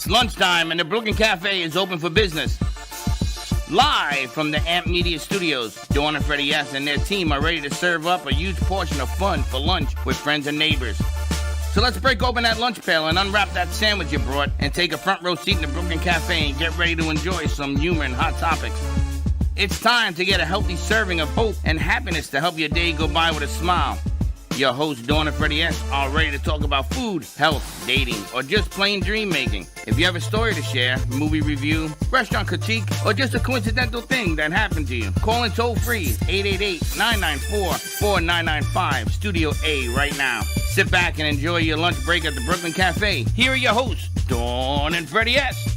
It's lunchtime and the Brooklyn Cafe is open for business. Live from the Amp Media Studios, Dawn and Freddie S. and their team are ready to serve up a huge portion of fun for lunch with friends and neighbors. So let's break open that lunch pail and unwrap that sandwich you brought and take a front row seat in the Brooklyn Cafe and get ready to enjoy some humor and hot topics. It's time to get a healthy serving of hope and happiness to help your day go by with a smile. Your hosts, Dawn and Freddie S., are ready to talk about food, health, dating, or just plain dream making. If you have a story to share, movie review, restaurant critique, or just a coincidental thing that happened to you, call in toll free 888-994-4995, Studio A right now. Sit back and enjoy your lunch break at the Brooklyn Cafe. Here are your hosts, Dawn and Freddie S.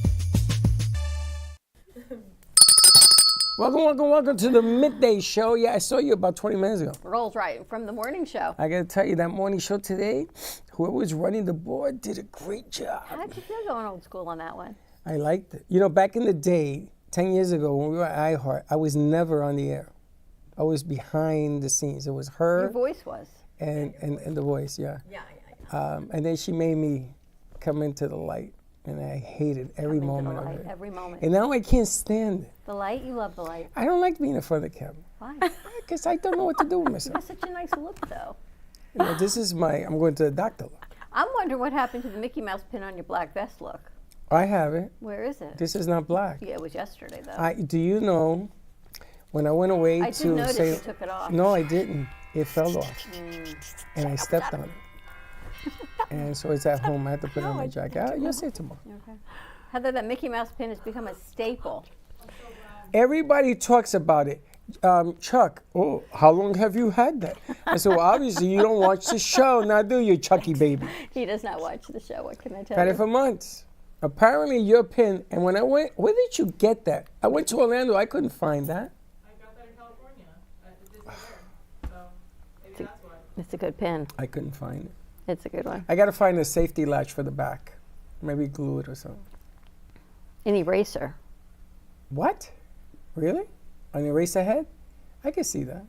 Welcome to the Midday Show. Yeah, I saw you about 20 minutes ago. Rolls right from the morning show. I got to tell you, that morning show today, whoever was running the board did a great job. How did you feel going old school on that one? I liked it. You know, back in the day, 10 years ago when we were at iHeart, I was never on the air. I was behind the scenes. It was her. Your voice was. And the voice, yeah. Yeah. And then she made me come into the light. And I hated every moment of it. Every moment. And now I can't stand it. The light? You love the light. I don't like being in front of the camera. Why? Because I don't know what to do with myself. You have such a nice look, though. You know, this is I'm going to the doctor look. I'm wondering what happened to the Mickey Mouse pin on your black vest look. I have it. Where is it? This is not black. Yeah, it was yesterday, though. Do you know, when I went away I to did notice say... you took it off. No, I didn't. It fell off. And I stepped on it. And so it's at home. I have to put it on my jacket. You'll see it tomorrow. Okay. Heather, that Mickey Mouse pin has become a staple. Everybody talks about it. Chuck, how long have you had that? I said, well, obviously you don't watch the show, now do you, Chucky baby? He does not watch the show, what can I tell Had you? it for months. Apparently your pin, and when I went, where did you get that? I went to Orlando, I couldn't find that. I got that in California at the Disney Fair, so maybe that's why. It's a good pin. I couldn't find it. It's a good one. I got to find a safety latch for the back. Maybe glue it or something. An eraser. What? Really? An eraser head? I can see that.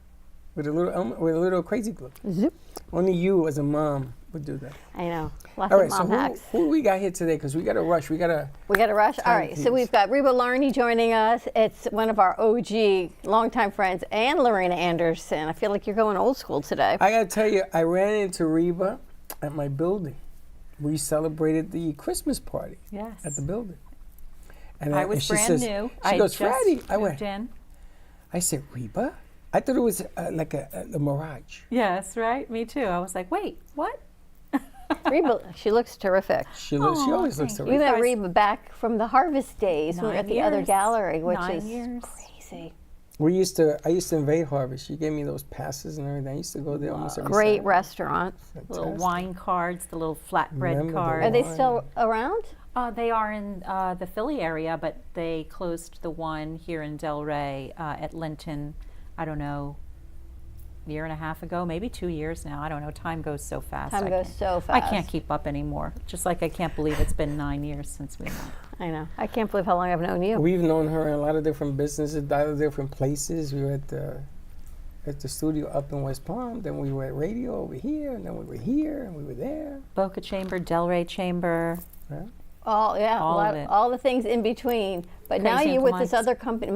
With a little crazy glue. Zip. Only you as a mom would do that. I know. Lots All right, of mom so hacks. who we got here today? Because we got to rush. We got to rush? All right, so we've got Reba Larney joining us. It's one of our OG longtime friends, and Laurina Anderson. I feel like you're going old school today. I got to tell you, I ran into Reba at my building. We celebrated the Christmas party at the building. And I was brand new. She goes, Freddie. I went. I said, Reba? I thought it was like a mirage. Yes, right. Me too. I was like, wait, what? Reba, she looks terrific. She always looks terrific. We met Reba back from the Harvest Days. We were at the other gallery, which is crazy. I used to invade Harvest. She gave me those passes and everything. I used to go there almost every Great Saturday. restaurant. Fantastic. Little wine cards, the little flatbread cards. Are they still around? They are in the Philly area, but they closed the one here in Delray at Linton, I don't know, a year and a half ago, maybe 2 years now. I don't know. Time goes so fast. Time goes so fast. I can't keep up anymore. Just like I can't believe it's been 9 years since we met. I know. I can't believe how long I've known you. We've known her in a lot of different businesses, a lot of different places. We were at the studio up in West Palm, then we were at radio over here, and then we were here, and we were there. Boca Chamber, Delray Chamber. Yeah. All the things in between. But now you're with this other company.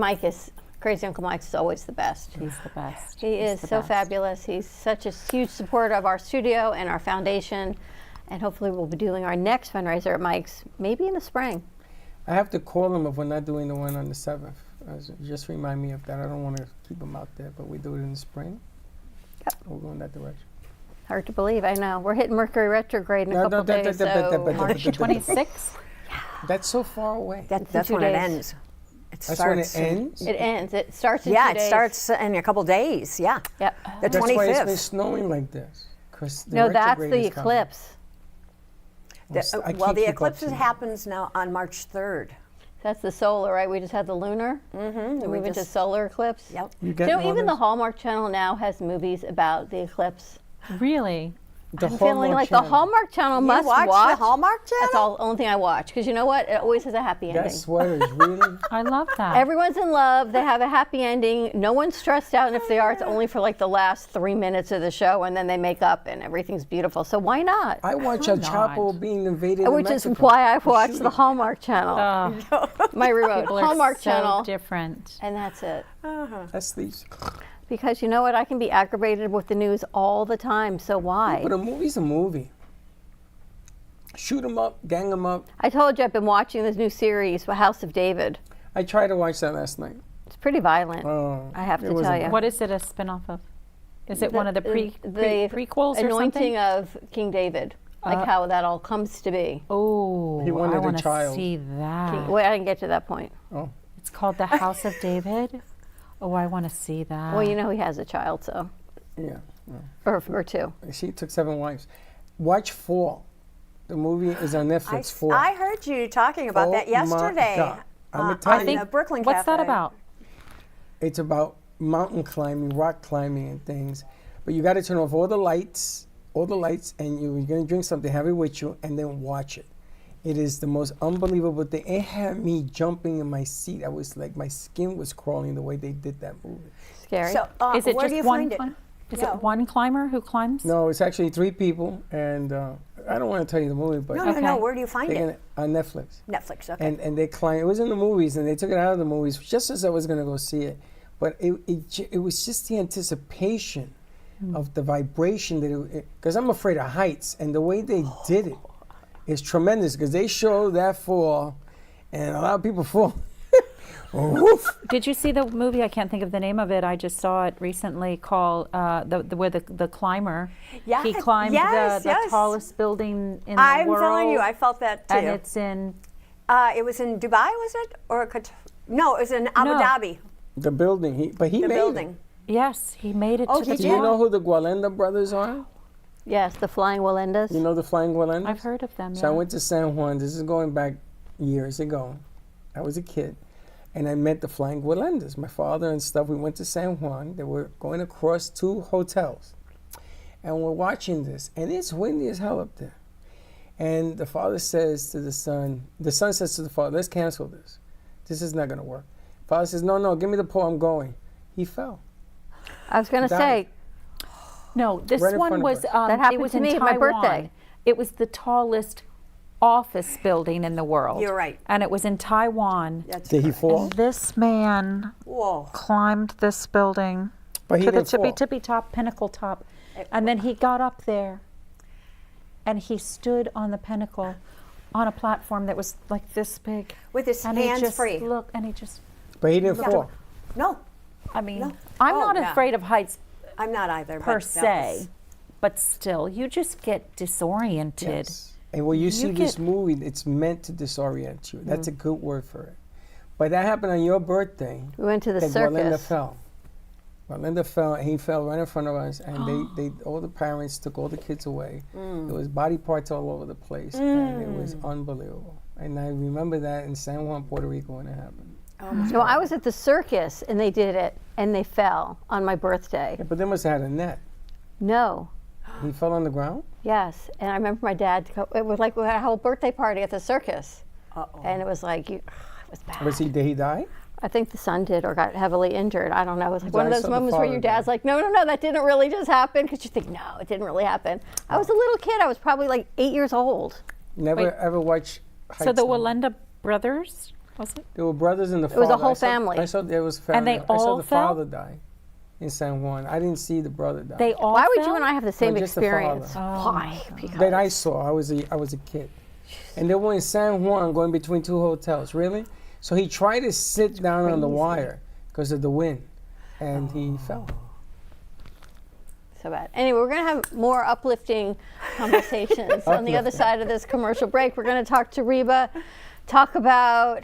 Crazy Uncle Mike's is always the best. He's the best. He is so fabulous. He's such a huge supporter of our studio and our foundation. And hopefully we'll be doing our next fundraiser at Mike's, maybe in the spring. I have to call him if we're not doing the one on the 7th. Just remind me of that. I don't want to keep him out there, but we do it in the spring. Yep. We'll go in that direction. Hard to believe, I know. We're hitting Mercury retrograde in a couple days, so March 26th? That's so far away. That's when it ends. That's when it ends? It ends. It starts in 2 days. Yeah, it starts in a couple days, yeah. Yep. The 25th. That's why it's been snowing like this. No, that's the eclipse. The eclipse happens now on March 3rd. That's the solar, right? We just had the lunar. Mm-hmm. We move into solar eclipse. Yep. Even the Hallmark Channel now has movies about the eclipse. Really? The I'm feeling like the Channel. Hallmark Channel You must watch watch. the Hallmark Channel? That's all only thing I watch because you know what? It always has a happy ending. That sweater is really. I love that. Everyone's in love. They have a happy ending. No one's stressed out, and if they are, it's only for like the last 3 minutes of the show, and then they make up, and everything's beautiful. So why not? I watch El Chapo being invaded. Which is why I watch the Hallmark Channel. My remote People are Hallmark so Channel, different. and that's it. That's these. Because you know what? I can be aggravated with the news all the time. So why? But a movie's a movie. Shoot them up, gang them up. I told you I've been watching this new series, House of David. I tried to watch that last night. It's pretty violent. Oh, I have it to wasn't tell you. bad. What is it a spin-off of? Is it one of the the prequels or anointing something? of King David, like how that all comes to be. Oh, He wanted I a want to child. see that. Wait, I didn't get to that point. It's called The House of David. Oh, I want to see that. Well, you know he has a child, so Yeah. or two. She took 7 wives. Watch Fall. The movie is on Netflix. Fall. I heard you talking about that Oh, yesterday. my God. I'm on Italian. the Brooklyn What's that Cafe. about? It's about mountain climbing, rock climbing, and things. But you got to turn off all the lights, and you're going to drink something, have it with you, and then watch it. It is the most unbelievable thing. It had me jumping in my seat. I was like, my skin was crawling the way they did that movie. Scary. So, Is it where just do you one? find it? Is No. it one climber who climbs? No, it's actually 3 people, and I don't want to tell you the movie, but No, no, Okay. no. Where do you find they're it? gonna, on Netflix. Netflix. Okay. And they climb. It was in the movies, and they took it out of the movies just as I was going to go see it. But it was just the anticipation of the vibration that it. Because I'm afraid of heights, and the way they did it is tremendous. Because they show that fall, and a lot of people fall. Woof. Did you see the movie? I can't think of the name of it. I just saw it recently. Called where the climber. Yeah, He climbed yes, the yes. tallest building in I'm the world. telling you, I felt that too. And it's in. It was in Dubai, was it? Or no, it was in Abu No. Dhabi. The building. He The made building. it. Yes, he made it Oh, to he the Do did? you top. know who the Gualenda brothers are? yes, the Flying Walendas. You know the Flying Gualendas? I've heard of them. So I yeah. went to San Juan. This is going back years ago. I was a kid. And I met the Flying Gualendas. My father and stuff, we went to San Juan. They were going across 2 hotels. And we're watching this. And it's windy as hell up there. And the father says to the son says to the father, let's cancel this. This is not going to work. Father says, no, give me the pole, I'm going. He fell. I was going to Died. say, No, this Right in one front of was. us. That It happened was to in me at my Taiwan. birthday. It was the tallest office building in the world. You're right. And it was in Taiwan. That's Did he correct. fall? This man Whoa. climbed this building But he to the didn't fall. tippy top, pinnacle top. And then he got up there and he stood on the pinnacle on a platform that was like this big. With his And hands he just free. looked and he just, But he didn't Yeah. fall. No, I mean, No. I'm Oh, not yeah. afraid of heights I'm not either. per but that se, was- but still, you just get disoriented. Yes. And when you see this get- movie, it's meant to disorient you. That's a good word for it. But that happened on your birthday. we went to the that Gualinda circus. fell. Gualinda fell, and he fell right in front of us. And they all the parents took all the kids away. There was body parts all over the place, and it was unbelievable. And I remember that in San Juan, Puerto Rico, when it happened. No, I was at the circus and they did it and they fell on my birthday. Yeah, but they must have had a net. No. He fell on the ground. Yes, and I remember my dad. It was like we had a whole birthday party at the circus, and it was like it was bad. Did he die? I think the son did or got heavily injured. I don't know. It was like one of I those saw the moments where your father dad's die. like, no, that didn't really just happen, because you think, no, it didn't really happen. I was a little kid. I was probably like 8 years old. Never Wait. ever watched. So the Heights on. Walenda brothers, was it? They were brothers and the father. was a whole I saw- family. I saw there was family. they I saw all the fell? father die in San Juan. I didn't see the brother die. They all Why would fell? you and I have the same just the experience? father. Why? Because that I saw. I was a kid, and they were in San Juan, going between 2 hotels. Really? So he tried to sit down on the wire because of the wind, and he fell. so bad. Anyway, we're going to have more uplifting conversations on the other side of this commercial break. We're going to talk to Reba, talk about.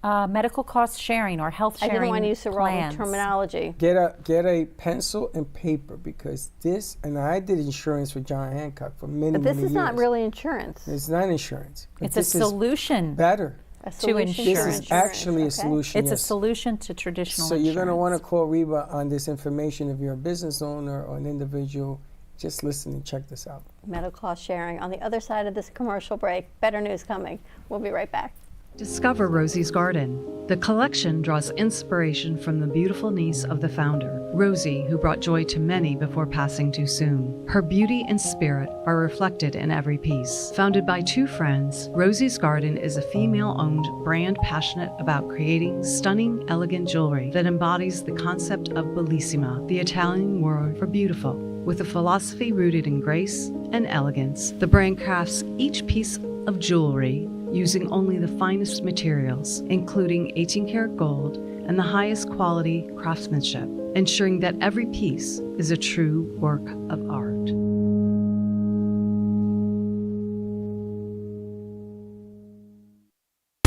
Medical cost sharing or health I sharing didn't want to use the wrong plans. terminology. Get a pencil and paper, because this, and I did insurance for John Hancock for many, But this many is years. not really insurance. It's not insurance. but It's a this is solution. better. A to solution This insurance. is actually a okay? solution. It's a yes. solution to traditional So you're going to want to insurance. call Reba on this information if you're a business owner or an individual. just listen and check this out. Medical cost sharing. On the other side of this commercial break, better news coming. We'll be right back. Discover Rosie's Garden. The collection draws inspiration from the beautiful niece of the founder, Rosie, who brought joy to many before passing too soon. Her beauty and spirit are reflected in every piece. Founded by two friends, Rosie's Garden is a female-owned brand passionate about creating stunning, elegant jewelry that embodies the concept of bellissima, the Italian word for beautiful. With a philosophy rooted in grace and elegance, the brand crafts each piece of jewelry using only the finest materials, including 18-karat gold and the highest quality craftsmanship, ensuring that every piece is a true work of art.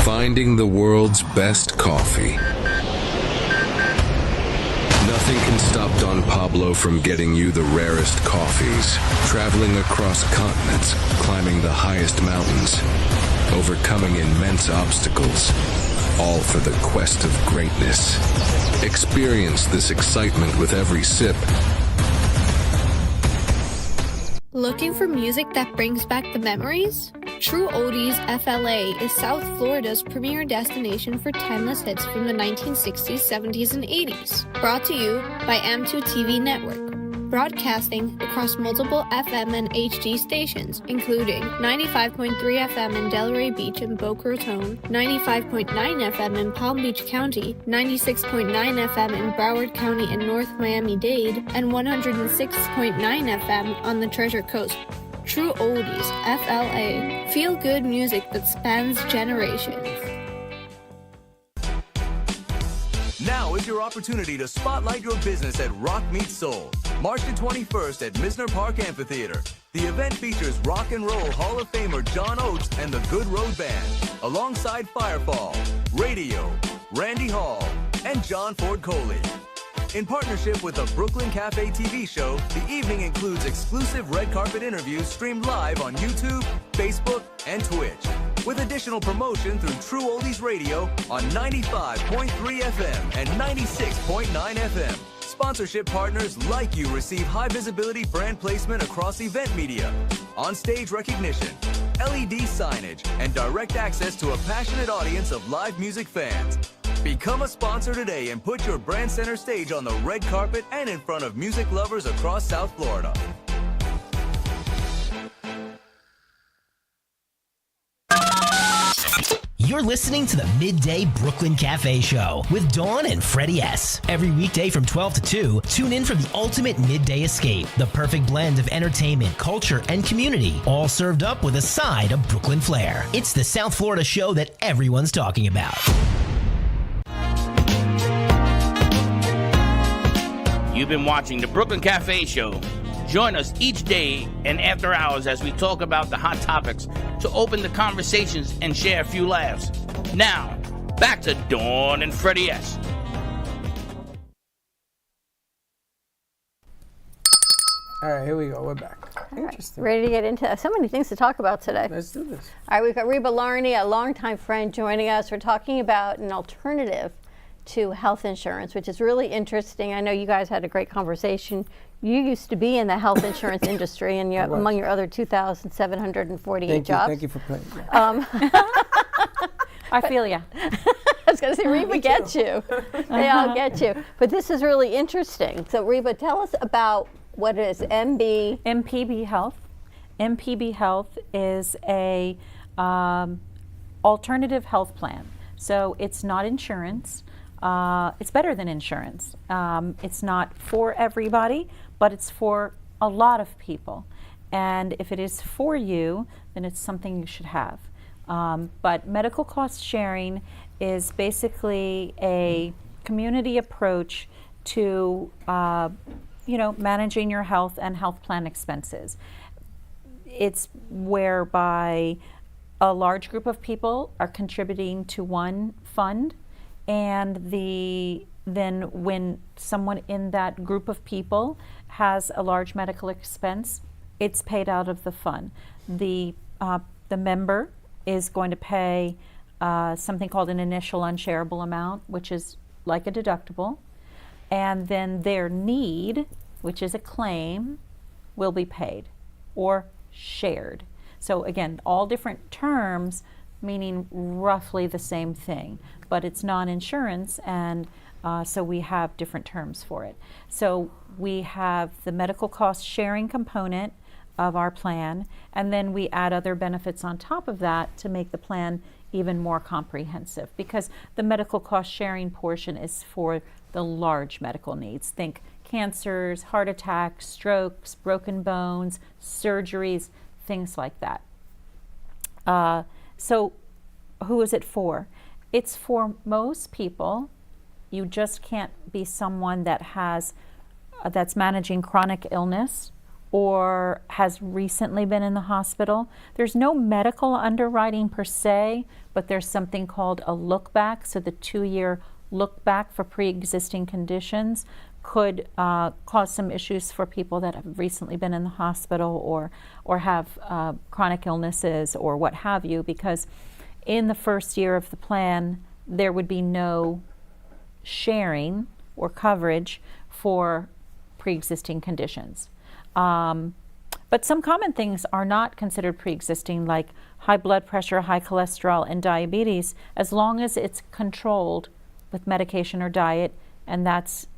Finding the world's best coffee. Nothing can stop Don Pablo from getting you the rarest coffees. Traveling across continents, climbing the highest mountains, overcoming immense obstacles, all for the quest of greatness. Experience this excitement with every sip. Looking for music that brings back the memories? True Oldies FLA is South Florida's premier destination for timeless hits from the 1960s, 70s, and 80s. Brought to you by M2 TV Network. Broadcasting across multiple FM and HD stations, including 95.3 FM in Delray Beach and Boca Raton, 95.9 FM in Palm Beach County, 96.9 FM in Broward County and North Miami-Dade, and 106.9 FM on the Treasure Coast. True Oldies, FLA. Feel good music that spans generations. Now is your opportunity to spotlight your business at Rock Meets Soul, March the 21st at Misner Park Amphitheater. The event features Rock and Roll Hall of Famer John Oates and the Good Road Band, alongside Firefall, Radio, Randy Hall, and John Ford Coley. In partnership with the Brooklyn Cafe TV show, the evening includes exclusive red carpet interviews streamed live on YouTube, Facebook, and Twitch, with additional promotion through True Oldies Radio on 95.3 FM and 96.9 FM. Sponsorship partners like you receive high visibility brand placement across event media, on-stage recognition, LED signage, and direct access to a passionate audience of live music fans. Become a sponsor today and put your brand center stage on the red carpet and in front of music lovers across South Florida. You're listening to the Midday Brooklyn Cafe Show with Dawn and Freddie S. Every weekday from 12 to 2, tune in for the ultimate midday escape. The perfect blend of entertainment, culture, and community, all served up with a side of Brooklyn flair. It's the South Florida show that everyone's talking about. You've been watching the Brooklyn Cafe Show. Join us each day and after hours as we talk about the hot topics to open the conversations and share a few laughs. Now, back to Dawn and Freddie S. All right, here we go. We're back. Interesting. Ready to get into so many things to talk about today. Let's do this. All right, we've got Reba Larney, a longtime friend, joining us. We're talking about an alternative to health insurance, which is really interesting. I know you guys had a great conversation. You used to be in the health insurance industry, and among your other 2,748 jobs. Thank you for playing. I feel ya. I was going to say, Reba gets you. They all get you. But this is really interesting. So, Reba, tell us about what is MPB Health. MPB Health is a alternative health plan. So it's not insurance. It's better than insurance. It's not for everybody, but it's for a lot of people. And if it is for you, then it's something you should have. But medical cost sharing is basically a community approach to managing your health and health plan expenses. It's whereby a large group of people are contributing to one fund, and then when someone in that group of people has a large medical expense, it's paid out of the fund. The member is going to pay something called an initial unshareable amount, which is like a deductible, and then their need, which is a claim, will be paid or shared. So again, all different terms meaning roughly the same thing, but it's non-insurance, and so we have different terms for it. So we have the medical cost sharing component of our plan, and then we add other benefits on top of that to make the plan even more comprehensive, because the medical cost sharing portion is for the large medical needs. Think cancers, heart attacks, strokes, broken bones, surgeries, things like that. So who is it for? It's for most people. You just can't be someone that has that's managing chronic illness or has recently been in the hospital. There's no medical underwriting per se, but there's something called a look back. So the 2-year look back for pre-existing conditions could cause some issues for people that have recently been in the hospital or have chronic illnesses or what have you, because in the first year of the plan, there would be no sharing or coverage for pre-existing conditions. But some common things are not considered pre-existing, like high blood pressure, high cholesterol, and diabetes, as long as it's controlled with medication or diet, and that's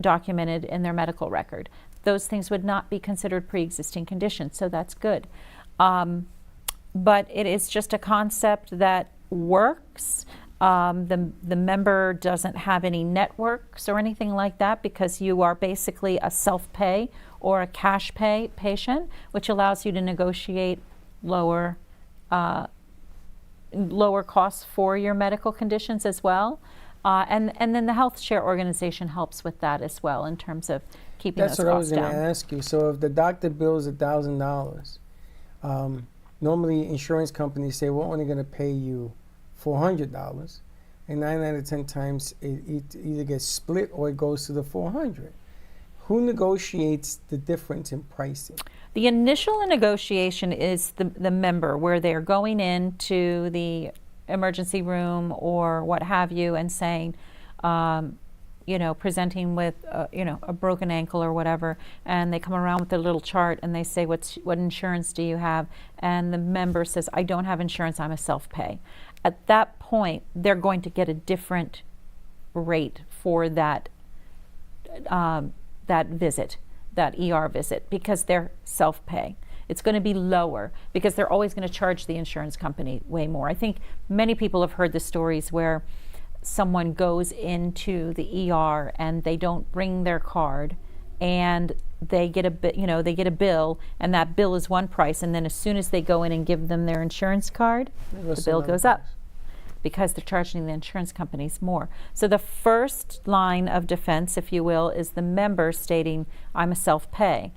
documented in their medical record. Those things would not be considered pre-existing conditions, so that's good. But it is just a concept that works. The member doesn't have any networks or anything like that, because you are basically a self-pay or a cash pay patient, which allows you to negotiate lower costs for your medical conditions as well. And then the health share organization helps with that as well in terms of keeping those costs down. That's what I was going to ask you. So if the doctor bills $1,000, normally insurance companies say, we're only going to pay you $400, and 9 out of 10 times it either gets split or it goes to the $400. Who negotiates the difference in pricing? The initial negotiation is the member, where they're going into the emergency room or what have you and saying, presenting with, a broken ankle or whatever, and they come around with a little chart and they say, what insurance do you have? And the member says, I don't have insurance, I'm a self-pay. At that point, they're going to get a different rate for that visit, that ER visit, because they're self-pay. It's going to be lower because they're always going to charge the insurance company way more. I think many people have heard the stories where someone goes into the ER and they don't bring their card, and they get a bill, and that bill is one price, and then as soon as they go in and give them their insurance card, the bill goes up because they're charging the insurance companies more. So the first line of defense, if you will, is the member stating, I'm a self-pay.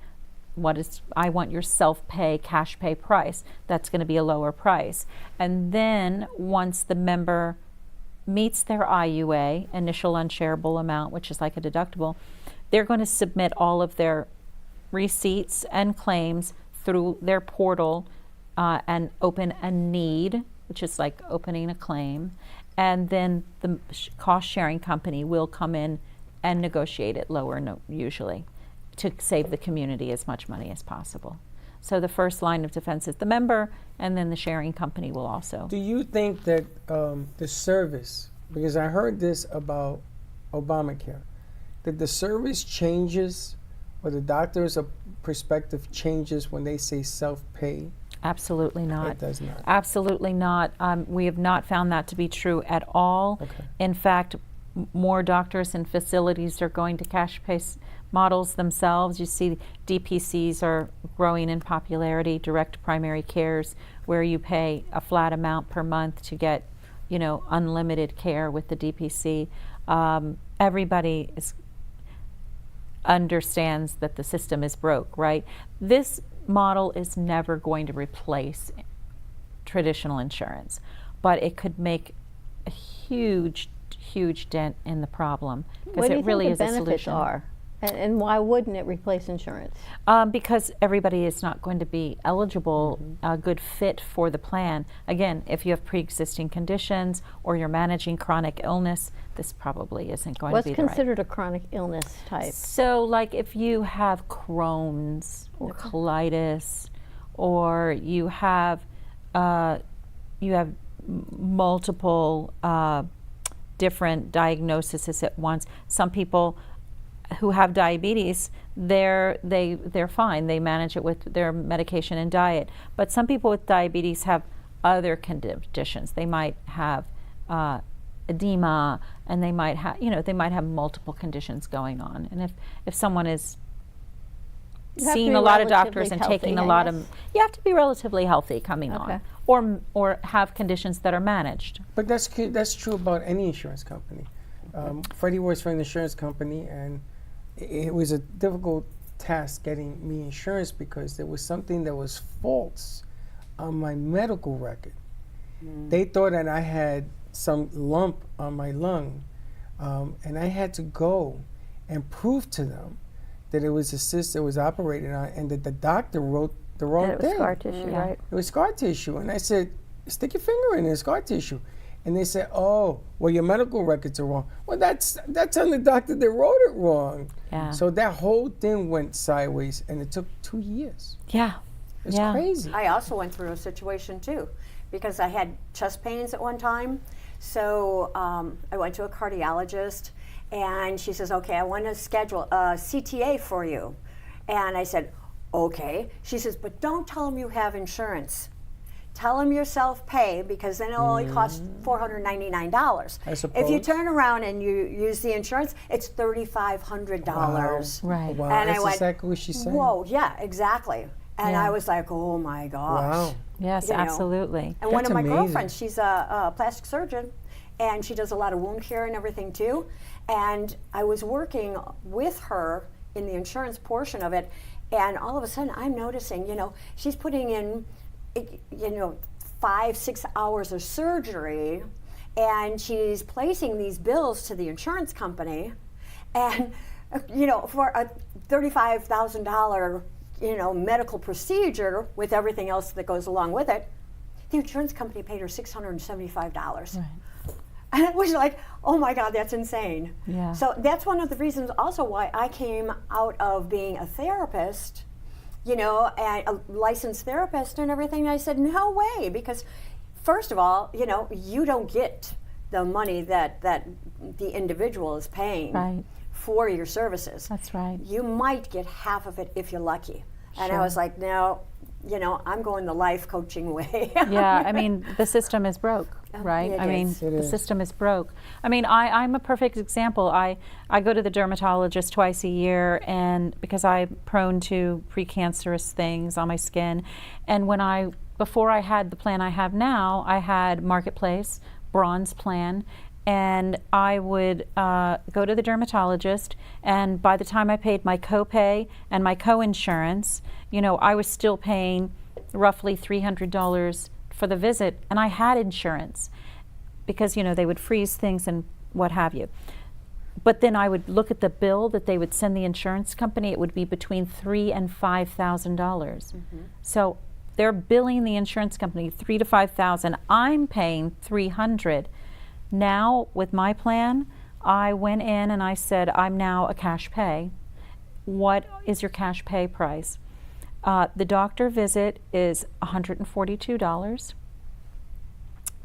I want your self-pay, cash pay price. That's going to be a lower price. And then once the member meets their IUA, initial unshareable amount, which is like a deductible, they're going to submit all of their receipts and claims through their portal and open a need, which is like opening a claim, and then the cost sharing company will come in and negotiate it lower, usually, to save the community as much money as possible. So the first line of defense is the member, and then the sharing company will also. Do you think that the service, because I heard this about Obamacare, that the service changes, or the doctor's perspective changes when they say self-pay? Absolutely not. It does not. Absolutely not. We have not found that to be true at all. Okay. In fact, more doctors and facilities are going to cash pay models themselves. You see DPCs are growing in popularity, direct primary cares, where you pay a flat amount per month to get, unlimited care with the DPC. Everybody understands that the system is broke, right? This model is never going to replace traditional insurance, but it could make a huge dent in the problem, because it really is a solution. What do you think the benefits are And why wouldn't it replace insurance? Because everybody is not going to be eligible, a good fit for the plan. Again, if you have pre-existing conditions or you're managing chronic illness, this probably isn't going to be What's the right. considered a chronic illness type? So, like if you have Crohn's or colitis, or you have multiple different diagnoses at once. Some people who have diabetes, they're fine. They manage it with their medication and diet. But some people with diabetes have other conditions. They might have edema, and they might have multiple conditions going on. And if someone is seeing a lot of doctors and taking a lot of, you have to be relatively healthy coming on, or have conditions that are managed. But that's true about any insurance company. Freddie works for an insurance company, and it was a difficult task getting me insurance because there was something that was false on my medical record. They thought that I had some lump on my lung, and I had to go and prove to them that it was a cyst that was operated on, and that the doctor wrote the wrong That it was thing. scar tissue, right? It was scar tissue, and I said, "Stick your finger in it, scar tissue." And they said, "Oh, well, your medical records are wrong." Well, that's on the doctor that wrote it wrong. Yeah. So that whole thing went sideways, and it took 2 years. Yeah. It's crazy. I also went through a situation too, because I had chest pains at one time. So I went to a cardiologist, and she says, "Okay, I want to schedule a CTA for you." And I said, "Okay." She says, "But don't tell them you have insurance. Tell them you're self-pay, because then it'll only cost $499. I suppose. If you turn around and you use the insurance, it's $3,500. Right. Wow, And that's I went, exactly what she said. "Whoa, yeah, exactly." And Yeah. I was like, "Oh my gosh." Wow. Yes, You know. absolutely. And one That's of my amazing. girlfriends, she's a plastic surgeon, and she does a lot of wound care and everything too. And I was working with her in the insurance portion of it, and all of a sudden I'm noticing, she's putting in, 5-6 hours of surgery, and she's placing these bills to the insurance company, and for a $35,000 medical procedure with everything else that goes along with it, the insurance company paid her $675. Right. And it was like, oh my God, that's insane. Yeah. So that's one of the reasons also why I came out of being a therapist, and a licensed therapist and everything. I said, no way, because first of all, you don't get the money that the individual is paying Right. for your services. That's right. You might get half of it if you're lucky. And I Sure. was like, no, I'm going the life coaching way. Yeah, I mean, the system is broke, right? it I mean, is. It the is. system is broke. I mean, I'm a perfect example. I go to the dermatologist twice a year, and because I'm prone to precancerous things on my skin, and before I had the plan I have now, I had Marketplace, Bronze plan, and I would go to the dermatologist, and by the time I paid my copay and my co-insurance, I was still paying roughly $300 for the visit, and I had insurance because they would freeze things and what have you. But then I would look at the bill that they would send the insurance company. It would be between $3,000 and $5,000. So they're billing the insurance company $3,000 to $5,000. I'm paying $300. Now with my plan, I went in and I said, I'm now a cash pay. What is your cash pay price? The doctor visit is $142.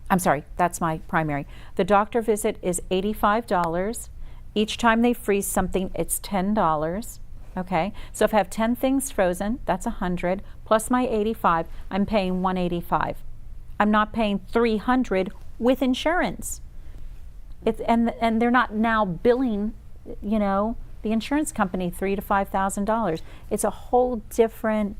I'm sorry, that's my primary. The doctor visit is $85. Each time they freeze something, it's $10. Okay, so if I have 10 things frozen, that's $100 plus my $85. I'm paying $185. I'm not paying $300 with insurance. And they're not now billing, the insurance company $3,000 to $5,000. It's a whole different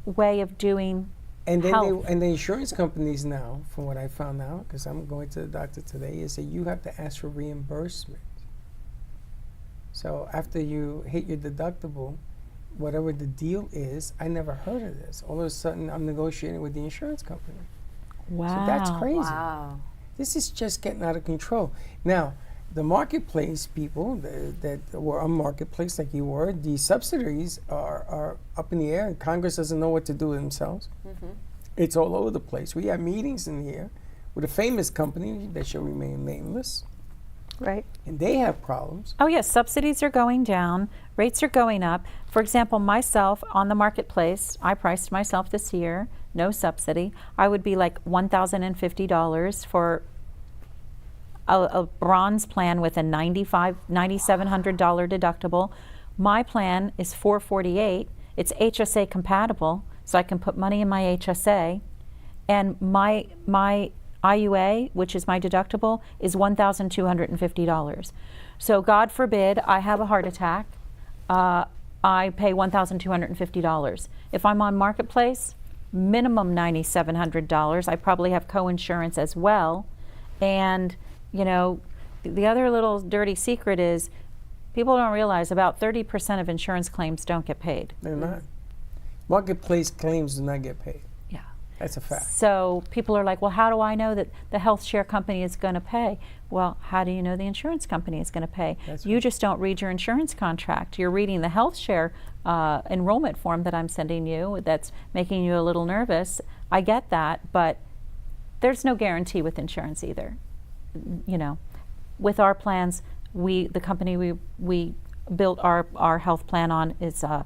way of doing And then health. and the insurance companies now, from what I found out, because I'm going to the doctor today, is that you have to ask for reimbursement. So after you hit your deductible, whatever the deal is, I never heard of this. All of a sudden, I'm negotiating with the insurance company. Wow. So that's crazy. Wow. This is just getting out of control. Now, the marketplace people that were on marketplace like you were, the subsidies are up in the air, and Congress doesn't know what to do with themselves. It's all over the place. We have meetings in here with a famous company that shall remain nameless, Right. and they have problems. Oh yes, subsidies are going down, rates are going up. For example, myself on the marketplace, I priced myself this year, no subsidy. I would be like $1,050 for a bronze plan with a $9,700 deductible. My plan is $448. It's HSA compatible, so I can put money in my HSA, and my IUA, which is my deductible, is $1,250. So God forbid I have a heart attack, I pay $1,250. If I'm on Marketplace, minimum $9,700. I probably have co-insurance as well. And you know, the other little dirty secret is people don't realize about 30% of insurance claims don't get paid. They're not. Marketplace claims do not get paid. Yeah. That's a fact. So people are like, well, how do I know that the health share company is going to pay? Well, how do you know the insurance company is going to pay? You just don't read your insurance contract. You're reading the health share enrollment form that I'm sending you that's making you a little nervous. I get that, but there's no guarantee with insurance either. You know, with our plans, the company we built our health plan on is a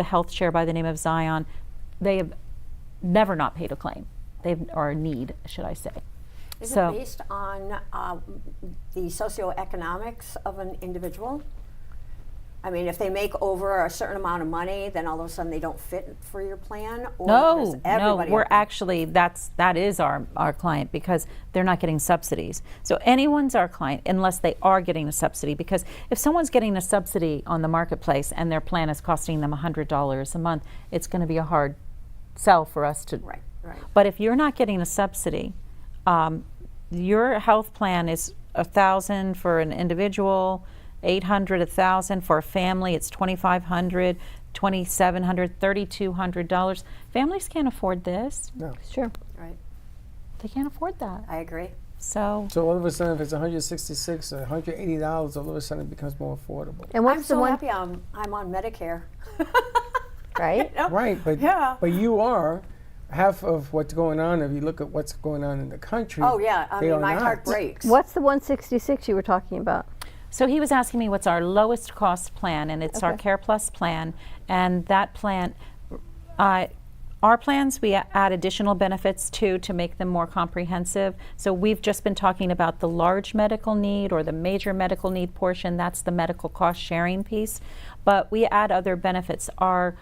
health share by the name of Zion. They have never not paid a claim. Or a need, should I say. Is it based on the socioeconomics of an individual? I mean, if they make over a certain amount of money, then all of a sudden they don't fit for your plan? Or No, we're actually, that is our client, because they're not getting subsidies. So anyone's our client unless they are getting a subsidy, because if someone's getting a subsidy on the marketplace and their plan is costing them $100 a month, it's going to be a hard sell for us to. Right. But if you're not getting a subsidy, your health plan is $1,000 for an individual, $800, $1,000 for a family. It's $2,500, $2,700, $3,200. Families can't afford this. No. Sure. Right. They can't afford that. I agree. So all of a sudden, if it's $166 or $180, all of a sudden it becomes more affordable. And what's I'm the so one? happy I'm on Medicare. Right. You know? Right, but Yeah. but you are half of what's going on. If you look at what's going on in the country, Oh yeah, I they mean are my not. heart breaks. What's the 166 you were talking about? So he was asking me what's our lowest cost plan, and it's our Care Plus plan. And that plan, our plans, we add additional benefits to make them more comprehensive. So we've just been talking about the large medical need or the major medical need portion. That's the medical cost sharing piece. But we add other benefits. Our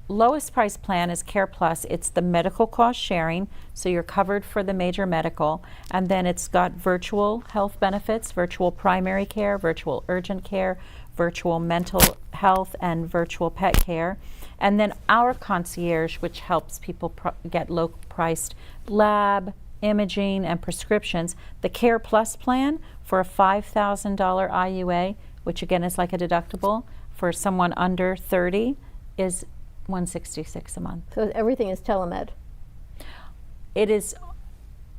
lowest price plan is Care Plus. It's the medical cost sharing, so you're covered for the major medical, and then it's got virtual health benefits, virtual primary care, virtual urgent care, virtual mental health, and virtual pet care. And then our concierge, which helps people get low-priced lab, imaging, and prescriptions. The Care Plus plan for a $5,000 IUA, which again is like a deductible, for someone under 30 is $166 a month. So everything is telemed, It is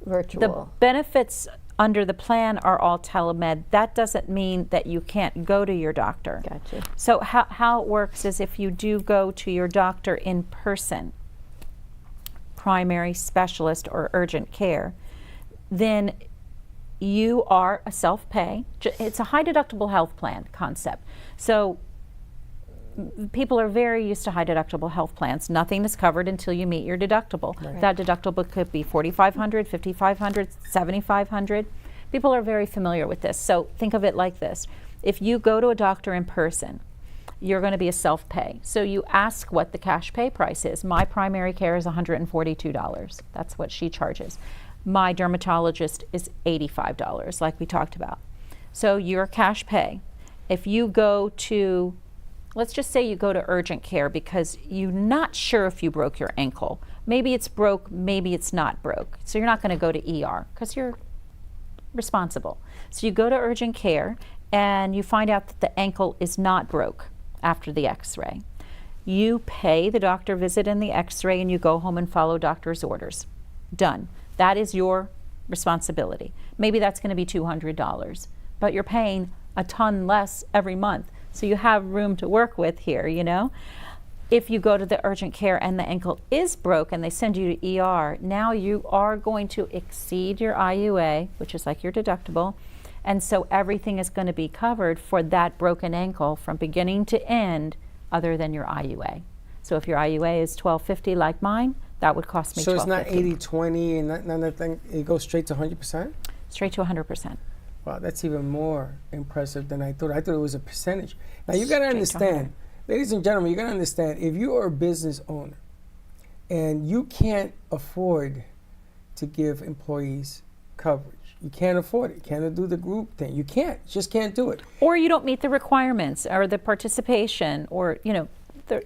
virtual. the benefits under the plan are all telemed. That doesn't mean that you can't go to your doctor. Gotcha. So how it works is if you do go to your doctor in person, primary specialist or urgent care, then you are a self-pay. It's a high deductible health plan concept. So people are very used to high deductible health plans. Nothing is covered until you meet your deductible. Right. That deductible could be $4,500, $5,500, $7,500. People are very familiar with this. So think of it like this. If you go to a doctor in person, you're going to be a self-pay. So you ask what the cash pay price is. My primary care is $142. That's what she charges. My dermatologist is $85, like we talked about. So you're cash pay. If you go to, let's just say you go to urgent care because you're not sure if you broke your ankle. Maybe it's broke, maybe it's not broke. So you're not going to go to ER because you're responsible. So you go to urgent care and you find out that the ankle is not broke after the x-ray. You pay the doctor visit and the x-ray and you go home and follow doctor's orders. Done. That is your responsibility. Maybe that's going to be $200. but you're paying a ton less every month. So you have room to work with here, you know. If you go to the urgent care and the ankle is broke and they send you to ER, now you are going to exceed your IUA, which is like your deductible. And so everything is going to be covered for that broken ankle from beginning to end other than your IUA. So if your IUA is $1,250 like mine, that would cost me $1,250. So it's not 80-20 and none of that thing, it goes straight to 100%? Straight to 100%. Wow, that's even more impressive than I thought. I thought it was a percentage. Now you got to understand, ladies and gentlemen, you got to understand, if you are a business owner and you can't afford to give employees coverage, you can't afford it. You can't do the group thing. You can't. Just can't do it. Or you don't meet the requirements or the participation or,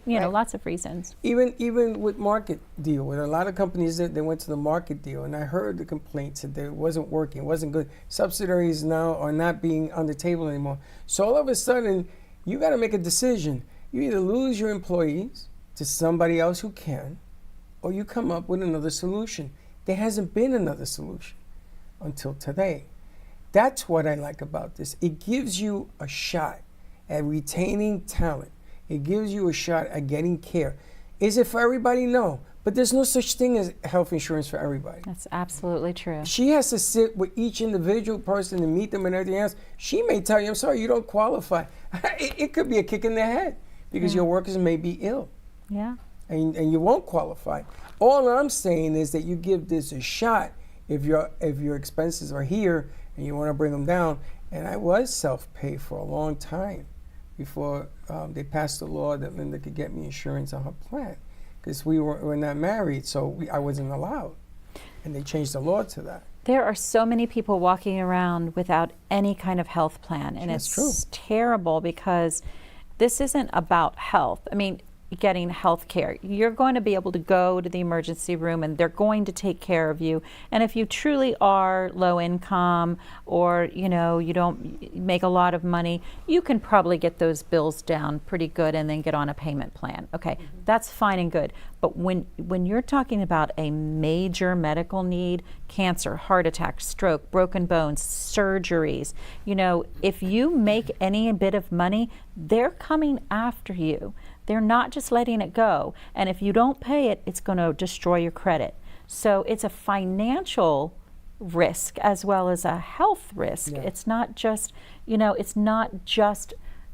lots of reasons. Even with market deal, with a lot of companies that they went to the market deal, and I heard the complaints that it wasn't working, it wasn't good. Subsidiaries now are not being on the table anymore. So all of a sudden, you got to make a decision. You either lose your employees to somebody else who can, or you come up with another solution. There hasn't been another solution until today. That's what I like about this. It gives you a shot at retaining talent. It gives you a shot at getting care. Is it for everybody? No. But there's no such thing as health insurance for everybody. That's absolutely true. She has to sit with each individual person and meet them and everything else. She may tell you, I'm sorry, you don't qualify. It could be a kick in the head because your workers may be ill. Yeah. And you won't qualify. All I'm saying is that you give this a shot if your expenses are here and you want to bring them down. And I was self-pay for a long time before they passed the law that Linda could get me insurance on her plan, because we were not married, so I wasn't allowed. And they changed the law to that. There are so many people walking around without any kind of health plan, and That's it's true. terrible because this isn't about health. I mean, getting health care. You're going to be able to go to the emergency room and they're going to take care of you. And if you truly are low income or, you don't make a lot of money, you can probably get those bills down pretty good and then get on a payment plan. Okay, that's fine and good. But when you're talking about a major medical need, cancer, heart attack, stroke, broken bones, surgeries, if you make any bit of money, they're coming after you. They're not just letting it go. And if you don't pay it, it's going to destroy your credit. So it's a financial risk as well as a health risk. Yeah. It's not just,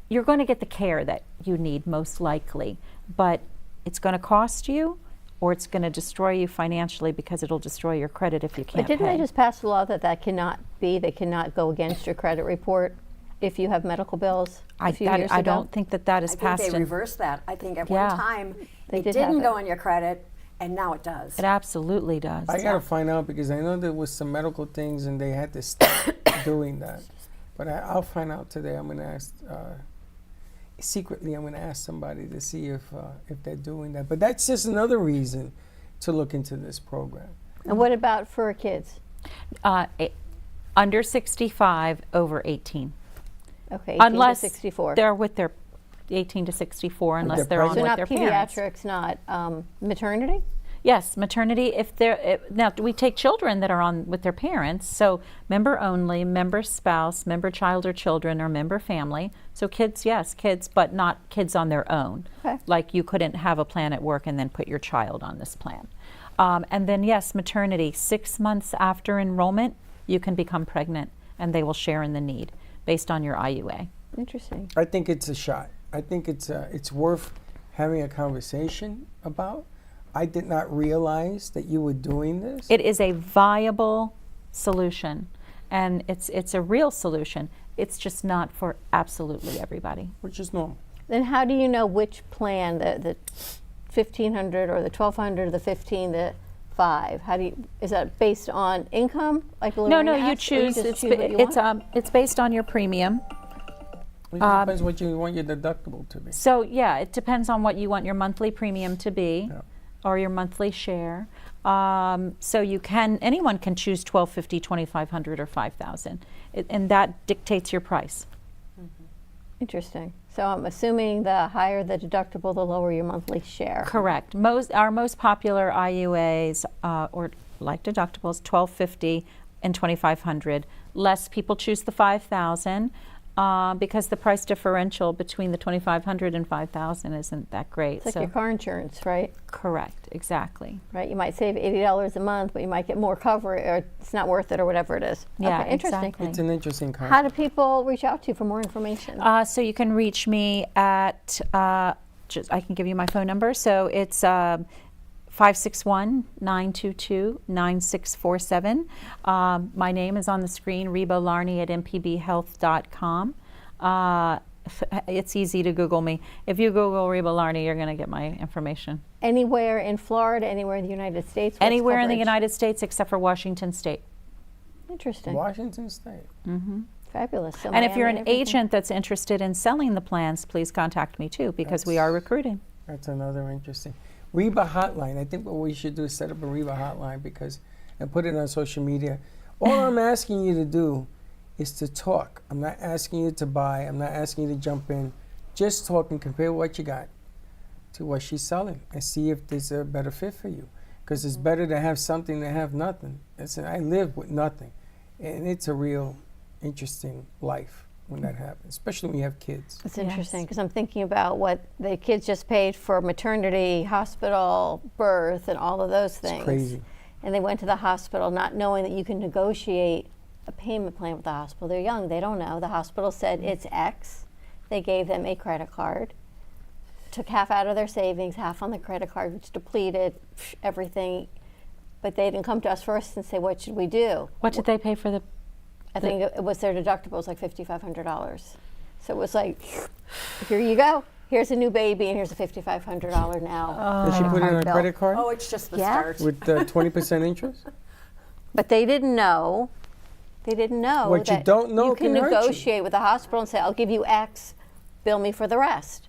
you're going to get the care that you need most likely, but it's going to cost you or it's going to destroy you financially because it'll destroy your credit if you can't pay. But didn't they just pass a law that cannot go against your credit report if you have medical bills? I don't think that is passed. I think they reversed that. I think at one time it didn't go on your credit, and now it does. It absolutely does. I got to find out because I know there was some medical things and they had to stop doing that. But I'll find out today. I'm going to ask, secretly, I'm going to ask somebody to see if they're doing that. But that's just another reason to look into this program. And what about for kids? Under 65, over 18. Okay, 18 unless to 64. They're with their 18 to 64, unless they're on with their parents. So not pediatrics, not maternity? Yes, maternity. Now we take children that are on with their parents. So member only, member spouse, member child or children, or member family. So kids, yes, kids, but not kids on their own. Okay. Like you couldn't have a plan at work and then put your child on this plan. And then yes, maternity. 6 months after enrollment, you can become pregnant, and they will share in the need based on your IUA. Interesting. I think it's a shot. I think it's worth having a conversation about. I did not realize that you were doing this. It is a viable solution, and it's a real solution. It's just not for absolutely everybody. Which is normal. Then how do you know which plan, the 1,500 or the 1,200 or the 15, the 5? Is that based on income? Like Laurina no, you asked, choose. You choose what you want? It's based on your premium. It depends what you want your deductible to be. So yeah, it depends on what you want your monthly premium to be, or your monthly share. So anyone can choose $1,250, $2,500, or $5,000, and that dictates your price. Mm-hmm. Interesting. So I'm assuming the higher the deductible, the lower your monthly share. Correct. Our most popular IUAs, or like deductibles, $1,250 and $2,500. less people choose the 5,000 because the price differential between the 2,500 and 5,000 isn't that great. It's like your car insurance, right? Correct, exactly. Right, you might save $80 a month, but you might get more coverage, or it's not worth it, or whatever it is. Yeah, okay, interesting. exactly. It's an interesting concept. How do people reach out to you for more information? So you can reach me at, I can give you my phone number. So it's 561-922-9647. My name is on the screen, Reba Larney at mpbhealth.com. It's easy to Google me. If you Google Reba Larney, you're going to get my information. Anywhere in Florida, anywhere in the United States? Anywhere in the United States except for Washington State. Interesting. Washington State. Fabulous. So And if you're Miami, an everything. agent that's interested in selling the plans, please contact me too, because we are recruiting. That's another interesting. Reba hotline. I think what we should do is set up a Reba hotline and put it on social media. All I'm asking you to do is to talk. I'm not asking you to buy. I'm not asking you to jump in. Just talk and compare what you got to what she's selling and see if there's a better fit for you. Because it's better to have something than have nothing. I live with nothing. And it's a real interesting life when that happens, especially when you have kids. It's interesting because I'm thinking about what the kids just paid for maternity, hospital, birth, and all of those things. It's crazy. And they went to the hospital not knowing that you can negotiate a payment plan with the hospital. They're young, they don't know. The hospital said it's X. They gave them a credit card, took half out of their savings, half on the credit card, which depleted everything. But they didn't come to us first and say, what should we do? What did they pay for the? I think it was their deductible was like $5,500. So it was like, here you go. Here's a new baby, and here's a $5,500 now. Did she put it on a bill. credit card Oh, it's just the Yeah. start. with 20% interest? But they didn't know. They didn't know What you that don't know you can can hurt you. negotiate with the hospital and say, I'll give you X, bill me for the rest.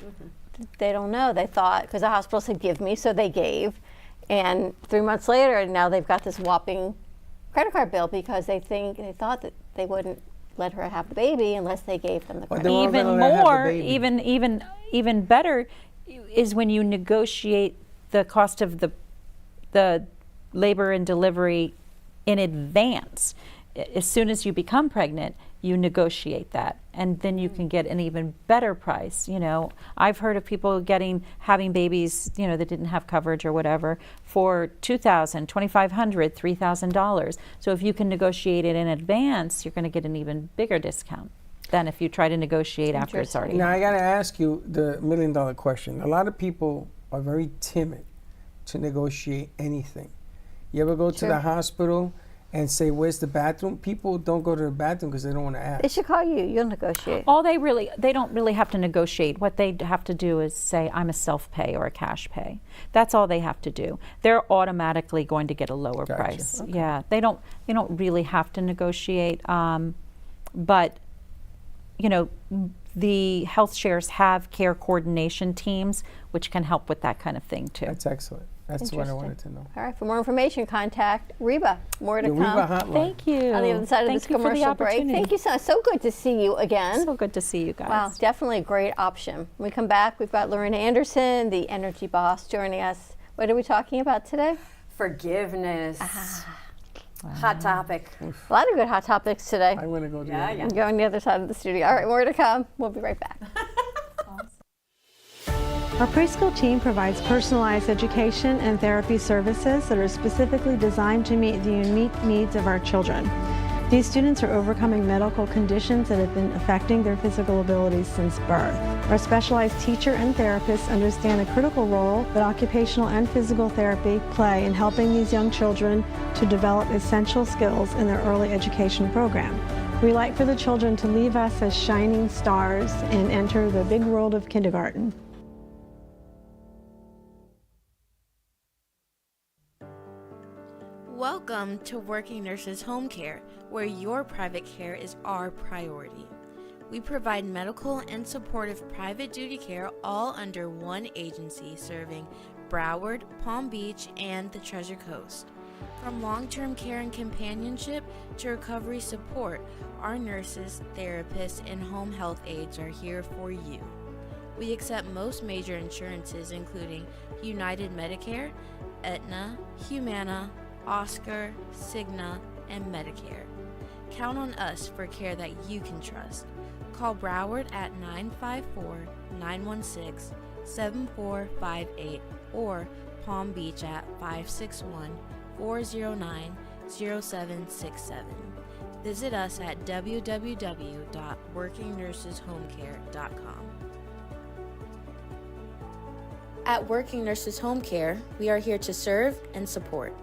They don't know. They thought, because the hospital said, give me, so they gave. And 3 months later, now they've got this whopping credit card bill because they thought that they wouldn't let her have the baby unless they gave them the credit. Well, card. they're all Even gonna have the more, baby. even better is when you negotiate the cost of the labor and delivery in advance. As soon as you become pregnant, you negotiate that, and then you can get an even better price. You know, I've heard of people having babies, you know, that didn't have coverage or whatever, for $2,000, $2,500, $3,000. So if you can negotiate it in advance, you're going to get an even bigger discount than if you try to negotiate after it's already. Now I got to ask you the $1 million question. A lot of people are very timid to negotiate anything. You ever go to the hospital and say, where's the bathroom? People don't go to the bathroom because they don't want to ask. They should call you. You'll negotiate. They don't really have to negotiate. What they have to do is say, I'm a self-pay or a cash pay. That's all they have to do. They're automatically going to get a lower price. Okay. Yeah, they don't really have to negotiate. But, you know, the health shares have care coordination teams, which can help with that kind of thing too. That's excellent. That's what I wanted to know. All right, for more information, contact Reba. More to The come. Reba hotline. Thank you. On the other side of Thank this you for the commercial break. opportunity. Thank you so good to see you again. So good to see you guys. Wow, definitely a great option. When we come back, we've got Laurina Anderson, the energy boss, joining us. What are we talking about today? Forgiveness. Hot topic. A lot of good hot topics today. I'm going to go to Yeah, the yeah. I'm going to the other side of the studio. All right, more to come. We'll be right back. Our preschool team provides personalized education and therapy services that are specifically designed to meet the unique needs of our children. These students are overcoming medical conditions that have been affecting their physical abilities since birth. Our specialized teacher and therapists understand the critical role that occupational and physical therapy play in helping these young children to develop essential skills in their early education program. We like for the children to leave us as shining stars and enter the big world of kindergarten. Welcome to Working Nurses Home Care, where your private care is our priority. We provide medical and supportive private duty care all under one agency serving Broward, Palm Beach, and the Treasure Coast. From long-term care and companionship to recovery support, our nurses, therapists, and home health aides are here for you. We accept most major insurances including United Medicare, Aetna, Humana, Oscar, Cigna, and Medicare. Count on us for care that you can trust. Call Broward at 954-916-7458 or Palm Beach at 561-409-0767. Visit us at www.workingnurseshomecare.com. At Working Nurses Home Care, we are here to serve and support.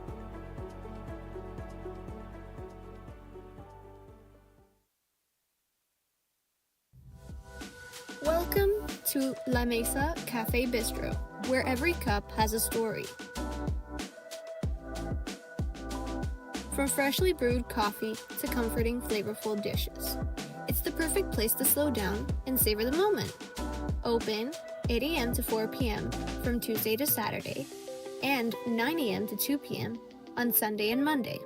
Welcome to La Mesa Cafe Bistro, where every cup has a story. From freshly brewed coffee to comforting, flavorful dishes, it's the perfect place to slow down and savor the moment. Open 8 a.m. to 4 p.m. from Tuesday to Saturday, and 9 a.m. to 2 p.m. on Sunday and Monday.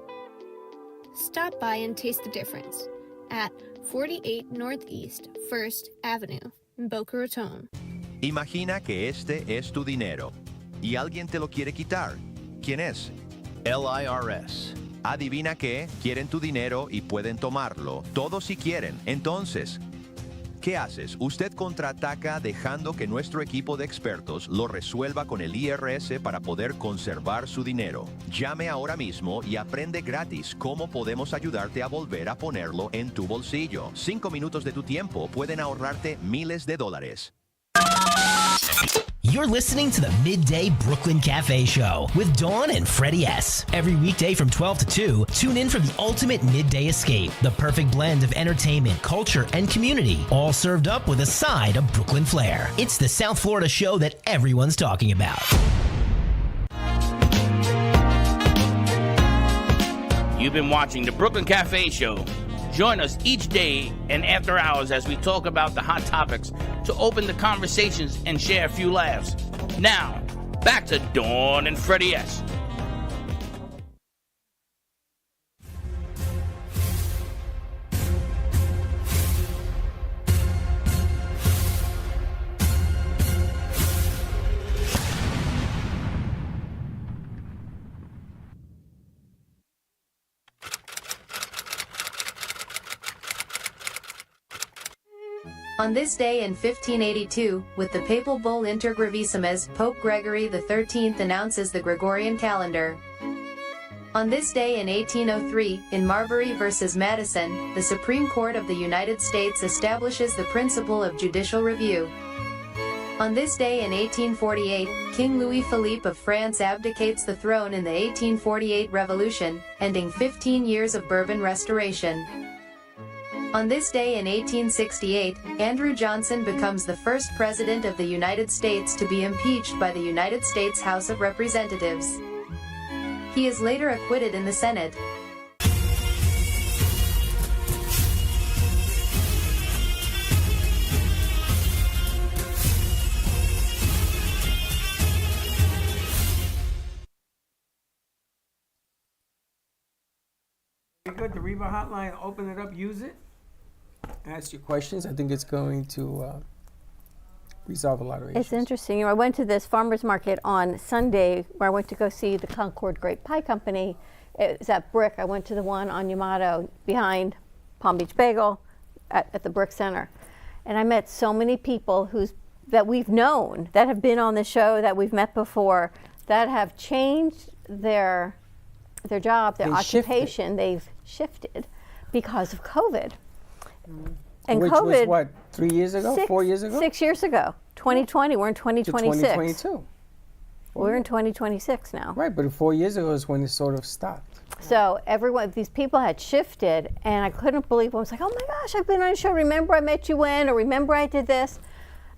Stop by and taste the difference at 48 Northeast 1st Avenue in Boca Raton. Imagina que este es tu dinero y alguien te lo quiere quitar. ¿Quién es? El IRS. Adivina qué, quieren tu dinero y pueden tomarlo. Todos si quieren. Entonces, ¿qué haces? Usted contraataca dejando que nuestro equipo de expertos lo resuelva con el IRS para poder conservar su dinero. Llame ahora mismo y aprende gratis cómo podemos ayudarte a volver a ponerlo en tu bolsillo. 5 minutos de tu tiempo pueden ahorrarte miles de dólares. You're listening to the Midday Brooklyn Cafe Show with Dawn and Freddie S. Every weekday from 12 to 2, tune in for the ultimate midday escape, the perfect blend of entertainment, culture, and community, all served up with a side of Brooklyn flair. It's the South Florida show that everyone's talking about. You've been watching the Brooklyn Cafe Show. Join us each day and after hours as we talk about the hot topics to open the conversations and share a few laughs. Now, back to Dawn and Freddie S. On this day in 1582, with the papal bull Inter Gravissimus, Pope Gregory XIII announces the Gregorian calendar. On this day in 1803, in Marbury v. Madison, the Supreme Court of the United States establishes the principle of judicial review. On this day in 1848, King Louis Philippe of France abdicates the throne in the 1848 Revolution, ending 15 years of Bourbon restoration. On this day in 1868, Andrew Johnson becomes the first president of the United States to be impeached by the United States House of Representatives. He is later acquitted in the Senate. Very good. The Reba hotline, open it up, use it. Ask your questions. I think it's going to resolve a lot of issues. It's interesting. You know, I went to this farmer's market on Sunday where I went to go see the Concord Grape Pie Company. It was at Brick. I went to the one on Yamato behind Palm Beach Bagel at the Brick Center. And I met so many people that we've known, that have been on the show, that we've met before, that have changed their job, their occupation. They've shifted because of COVID. And which COVID was what, 3 years ago, 4 years ago? 6 years ago. 2020, we're in 2026. To 2022. We're in 2026 now. Right, but 4 years ago is when it sort of stopped. So these people had shifted, and I couldn't believe it. I was like, oh my gosh, I've been on a show. Remember I met you when, or remember I did this?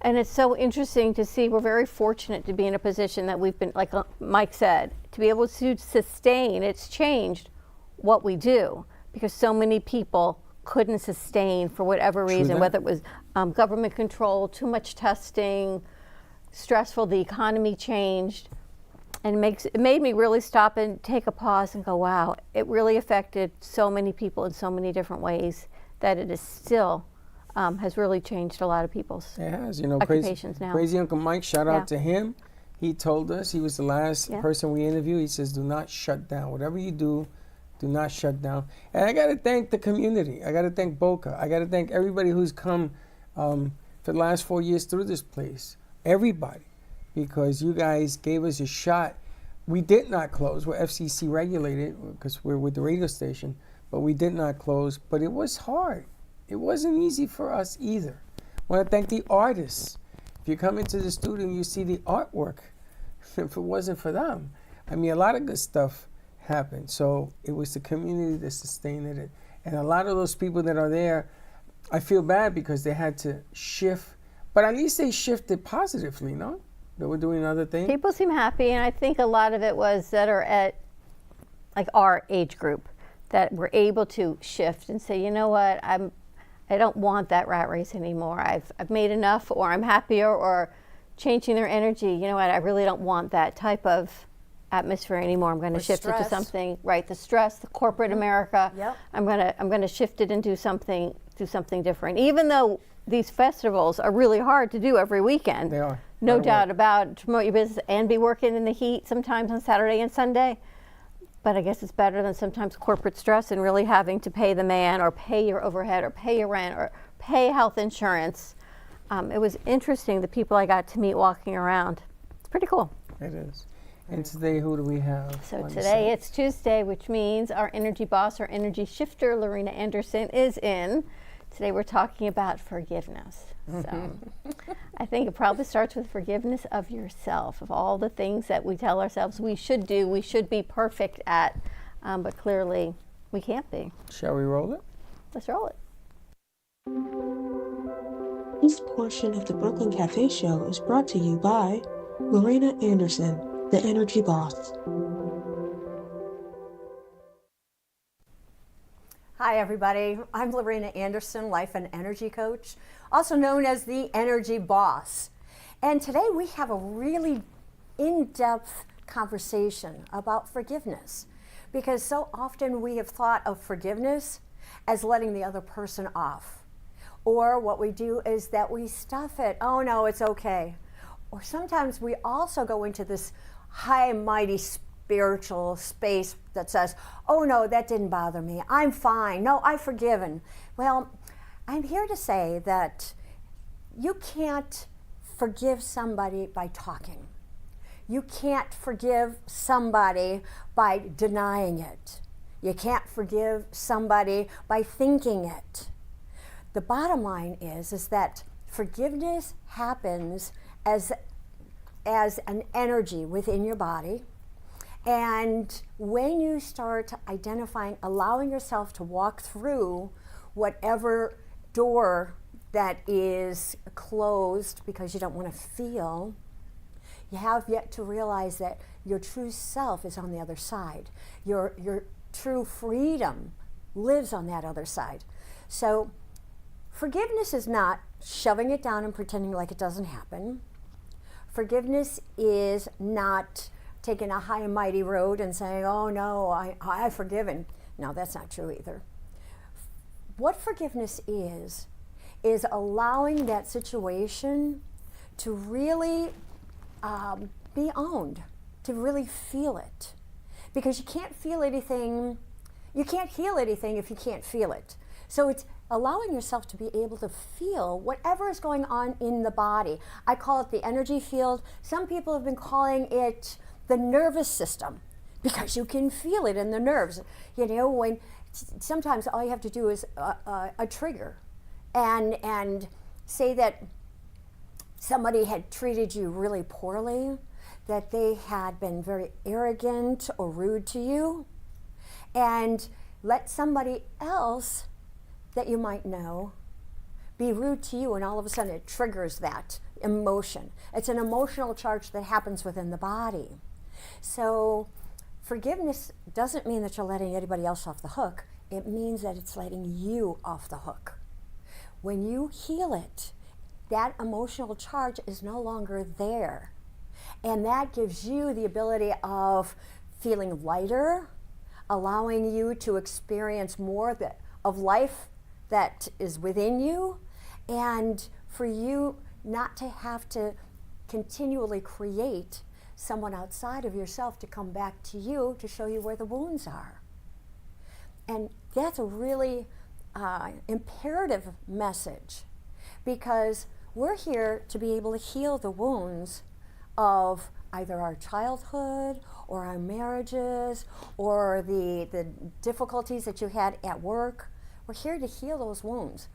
And it's so interesting to see. We're very fortunate to be in a position that we've been, like Mike said, to be able to sustain. It's changed what we do because so many people couldn't sustain for whatever reason, whether it was government control, too much testing, stressful, the economy changed. And it made me really stop and take a pause and go, wow, it really affected so many people in so many different ways that it is still has really changed a lot of people's occupations now. Crazy Uncle Mike, shout out to him. He told us, he was the last person we interviewed, he says, do not shut down. Whatever you do, Do not shut down. And I got to thank the community. I got to thank Boca. I got to thank everybody who's come for the last 4 years through this place. Everybody. Because you guys gave us a shot. We did not close. We're FCC regulated because we're with the radio station. But we did not close. But it was hard. It wasn't easy for us either. I want to thank the artists. If you come into the studio, you see the artwork. If it wasn't for them, I mean, a lot of good stuff happened. So it was the community that sustained it. And a lot of those people that are there, I feel bad because they had to shift. But at least they shifted positively, no? They were doing other things. People seem happy, and I think a lot of it was that are at like our age group that were able to shift and say, you know what, I don't want that rat race anymore. I've made enough, or I'm happier, or changing their energy. You know what? I really don't want that type of atmosphere anymore. I'm going to shift it to something, right? The stress, the corporate America. Yep. I'm going to shift it and do something different. Even though these festivals are really hard to do every weekend. They are. No doubt about it, to promote your business and be working in the heat sometimes on Saturday and Sunday. But I guess it's better than sometimes corporate stress and really having to pay the man, or pay your overhead, or pay your rent, or pay health insurance. It was interesting, the people I got to meet walking around. It's pretty cool. It is. And today, who do we have? So today it's Tuesday, which means our energy boss, our energy shifter, Laurina Anderson, is in. Today we're talking about forgiveness. So I think it probably starts with forgiveness of yourself, of all the things that we tell ourselves we should do, we should be perfect at, but clearly we can't be. Shall we roll it? Let's roll it. This portion of the Brooklyn Cafe Show is brought to you by Laurina Anderson, the Energy Boss. Hi, everybody. I'm Laurina Anderson, life and energy coach, also known as the Energy Boss. And today we have a really in-depth conversation about forgiveness, because so often we have thought of forgiveness as letting the other person off. Or what we do is that we stuff it. Oh, no, it's okay. Or sometimes we also go into this high, mighty spiritual space that says, oh, no, that didn't bother me. I'm fine. No, I've forgiven. Well, I'm here to say that you can't forgive somebody by talking. You can't forgive somebody by denying it. You can't forgive somebody by thinking it. The bottom line is that forgiveness happens as an energy within your body. And when you start identifying, allowing yourself to walk through whatever door that is closed because you don't want to feel, you have yet to realize that your true self is on the other side. Your true freedom lives on that other side. So forgiveness is not shoving it down and pretending like it doesn't happen. Forgiveness is not taking a high and mighty road and saying, oh no, I've forgiven. No, that's not true either. What forgiveness is allowing that situation to really be owned, to really feel it. Because you can't feel anything, you can't heal anything if you can't feel it. So it's allowing yourself to be able to feel whatever is going on in the body. I call it the energy field. Some people have been calling it the nervous system because you can feel it in the nerves. You know, when sometimes all you have to do is a trigger and say that somebody had treated you really poorly, that they had been very arrogant or rude to you, and let somebody else that you might know be rude to you, and all of a sudden it triggers that emotion. It's an emotional charge that happens within the body. So forgiveness doesn't mean that you're letting anybody else off the hook. It means that it's letting you off the hook. When you heal it, that emotional charge is no longer there. And that gives you the ability of feeling lighter, allowing you to experience more of life that is within you, and for you not to have to continually create someone outside of yourself to come back to you to show you where the wounds are. And that's a really imperative message, because we're here to be able to heal the wounds of either our childhood or our marriages or the difficulties that you had at work. We're here to heal those wounds.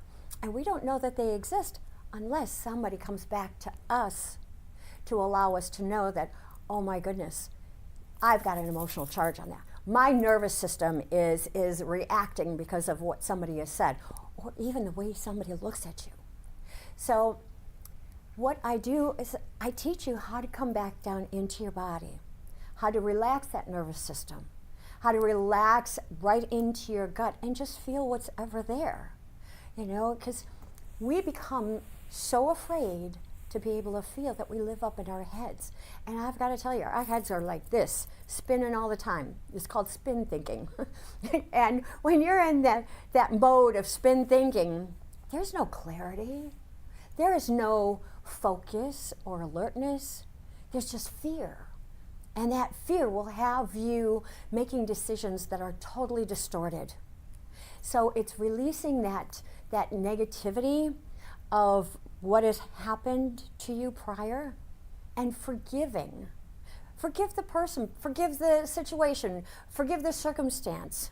And we don't know that they exist unless somebody comes back to us to allow us to know that, oh my goodness, I've got an emotional charge on that. My nervous system is reacting because of what somebody has said, or even the way somebody looks at you. So what I do is I teach you how to come back down into your body, how to relax that nervous system, how to relax right into your gut and just feel what's ever there. You know, because we become so afraid to be able to feel that we live up in our heads. And I've got to tell you, our heads are like this, spinning all the time. It's called spin thinking. And when you're in that mode of spin thinking, there's no clarity. There is no focus or alertness. There's just fear. And that fear will have you making decisions that are totally distorted. So it's releasing that negativity of what has happened to you prior and forgiving. Forgive the person, forgive the situation, forgive the circumstance.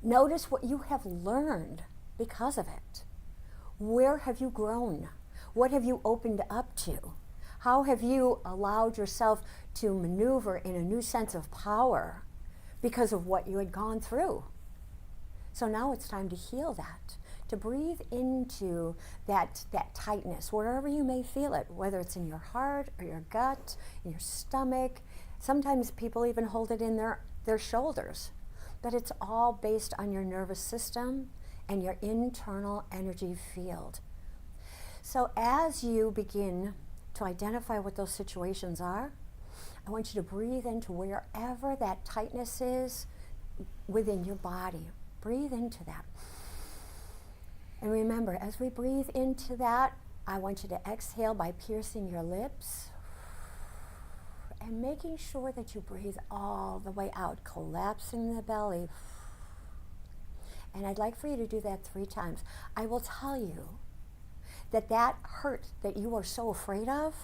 Notice what you have learned because of it. Where have you grown? What have you opened up to? How have you allowed yourself to maneuver in a new sense of power because of what you had gone through? So now it's time to heal that, to breathe into that tightness, wherever you may feel it, whether it's in your heart or your gut, in your stomach. Sometimes people even hold it in their shoulders. But it's all based on your nervous system and your internal energy field. So as you begin to identify what those situations are, I want you to breathe into wherever that tightness is within your body. Breathe into that. And remember, as we breathe into that, I want you to exhale by piercing your lips and making sure that you breathe all the way out, collapsing the belly. And I'd like for you to do that 3 times. I will tell you that hurt that you are so afraid of,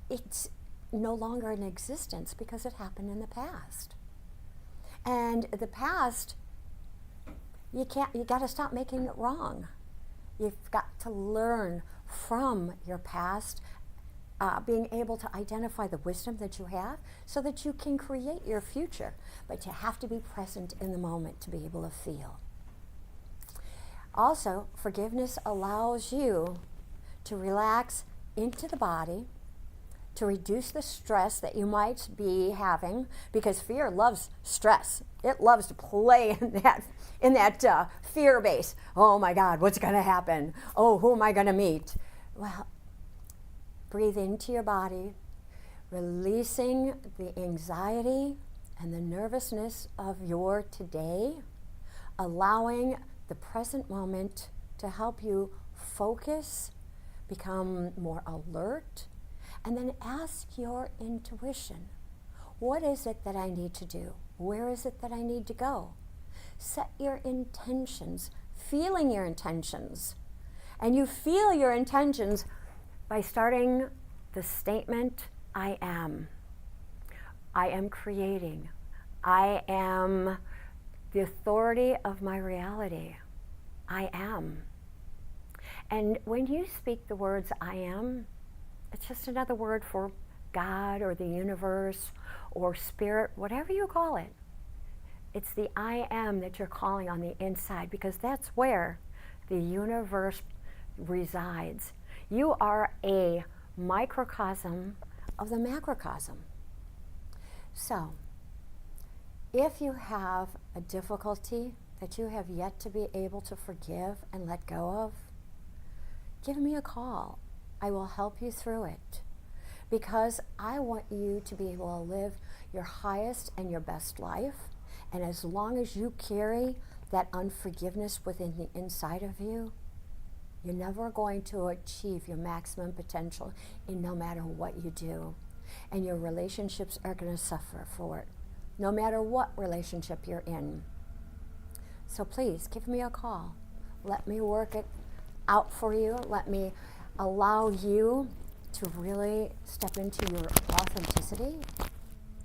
it's no longer in existence because it happened in the past. And the past, you got to stop making it wrong. You've got to learn from your past, being able to identify the wisdom that you have so that you can create your future. But you have to be present in the moment to be able to feel. Also, forgiveness allows you to relax into the body, to reduce the stress that you might be having, because fear loves stress. It loves to play in that fear base. Oh my God, what's going to happen? Oh, who am I going to meet? Well, breathe into your body, releasing the anxiety and the nervousness of your today, allowing the present moment to help you focus, become more alert, and then ask your intuition, what is it that I need to do? Where is it that I need to go? Set your intentions, feeling your intentions. And you feel your intentions by starting the statement, I am. I am creating. I am the authority of my reality. I am. And when you speak the words I am, it's just another word for God or the universe or spirit, whatever you call it. It's the I am that you're calling on the inside, because that's where the universe resides. You are a microcosm of the macrocosm. So, if you have a difficulty that you have yet to be able to forgive and let go of, give me a call. I will help you through it, because I want you to be able to live your highest and your best life. And as long as you carry that unforgiveness within the inside of you, you're never going to achieve your maximum potential in no matter what you do. And your relationships are going to suffer for it. no matter what relationship you're in. So please give me a call. Let me work it out for you. Let me allow you to really step into your authenticity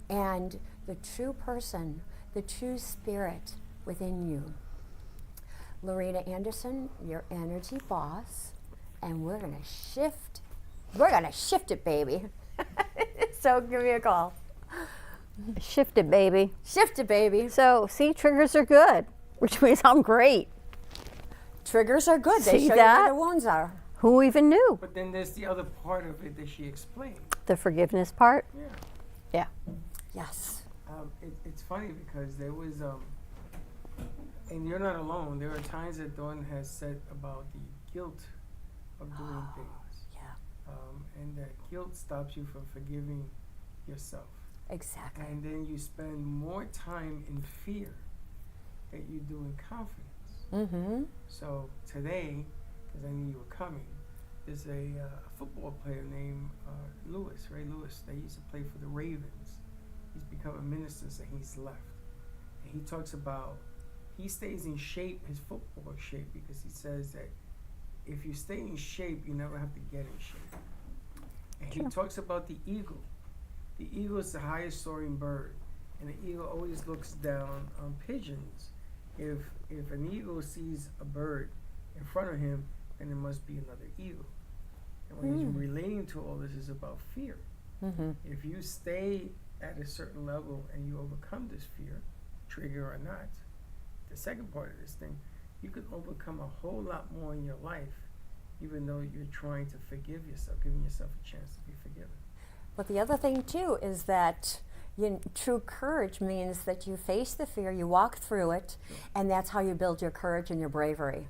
and the true person, the true spirit within you. Laurina Anderson, your energy boss, and we're gonna shift. We're gonna shift it, baby. So give me a call. Shift it, baby. Shift it, baby. So, see, triggers are good, which means I'm great. Triggers are good. They See show that? you where the wounds are. Who even knew? But then there's the other part of it that she explained. The forgiveness part? Yeah. Yeah. Yes. It's funny because there was, and you're not alone, there are times that Dawn has said about the guilt of doing things. Yeah. And that guilt stops you from forgiving yourself. Exactly. And then you spend more time in fear than you do in confidence. Mm-hmm. So today, because I knew you were coming, there's a football player named Ray Lewis, that used to play for the Ravens. He's become a minister, so he's left. And he talks about, he stays in shape, his football shape, because he says that if you stay in shape, you never have to get in shape. And he talks about the eagle. The eagle is the highest soaring bird, and the eagle always looks down on pigeons. If an eagle sees a bird in front of him, then it must be another eagle. And what he's relating to all this is about fear. Mm-hmm. If you stay at a certain level and you overcome this fear, trigger or not, the second part of this thing, you can overcome a whole lot more in your life, even though you're trying to forgive yourself, giving yourself a chance to be forgiven. But the other thing too is that true courage means that you face the fear, you walk through it, and that's how you build your courage and your bravery.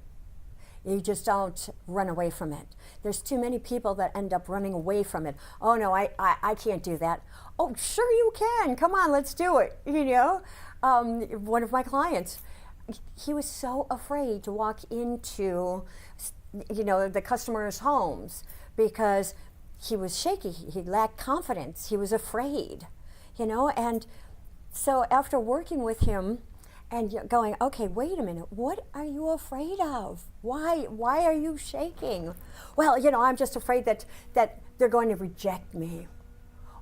You just don't run away from it. There's too many people that end up running away from it. Oh no, I can't do that. Oh, sure you can. Come on, let's do it. You know, one of my clients, he was so afraid to walk into, the customers' homes because he was shaky. He lacked confidence. He was afraid, and so after working with him and going, okay, wait a minute, what are you afraid of? Why are you shaking? Well, I'm just afraid that they're going to reject me.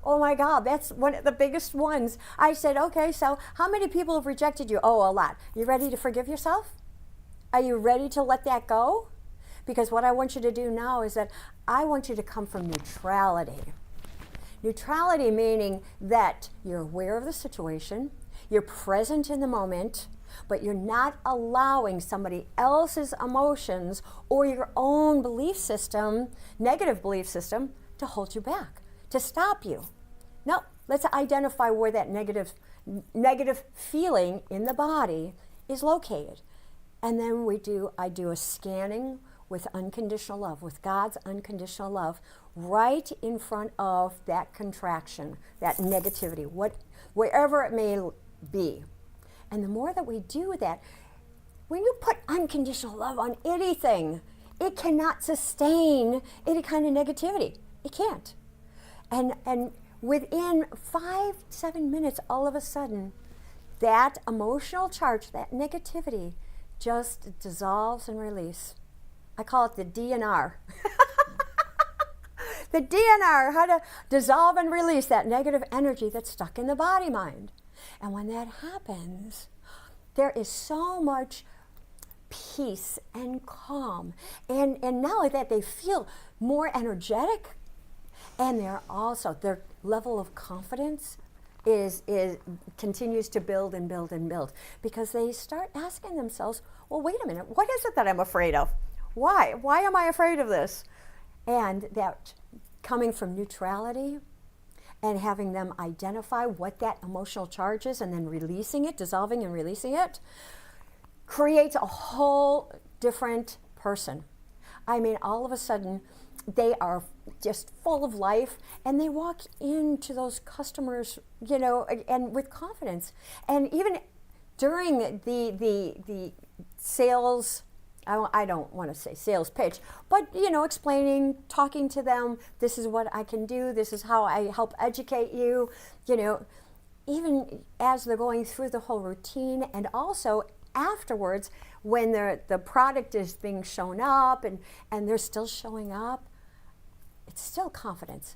Oh my God, that's one of the biggest ones. I said, okay, so how many people have rejected you? Oh, a lot. You ready to forgive yourself? Are you ready to let that go? Because what I want you to do now is that I want you to come from neutrality. Neutrality meaning that you're aware of the situation, you're present in the moment, but you're not allowing somebody else's emotions or your own belief system, negative belief system, to hold you back, to stop you. No, let's identify where that negative feeling in the body is located. And then I do a scanning with unconditional love, with God's unconditional love, right in front of that contraction, that negativity, wherever it may be. And the more that we do that, when you put unconditional love on anything, it cannot sustain any kind of negativity. It can't. And within 5-7 minutes, all of a sudden, that emotional charge, that negativity, just dissolves and releases. I call it the DNR. The DNR, how to dissolve and release that negative energy that's stuck in the body mind. And when that happens, there is so much peace and calm. And not only that, they feel more energetic, and their level of confidence is continues to build and build and build, because they start asking themselves, well, wait a minute, what is it that I'm afraid of? Why am I afraid of this? And that coming from neutrality and having them identify what that emotional charge is and then releasing it, dissolving and releasing it, creates a whole different person. I mean, all of a sudden, they are just full of life, and they walk into those customers, and with confidence. And even during the sales, I don't want to say sales pitch, but explaining, talking to them, this is what I can do, this is how I help educate you, even as they're going through the whole routine, and also afterwards when the product is being shown up and they're still showing up, it's still confidence,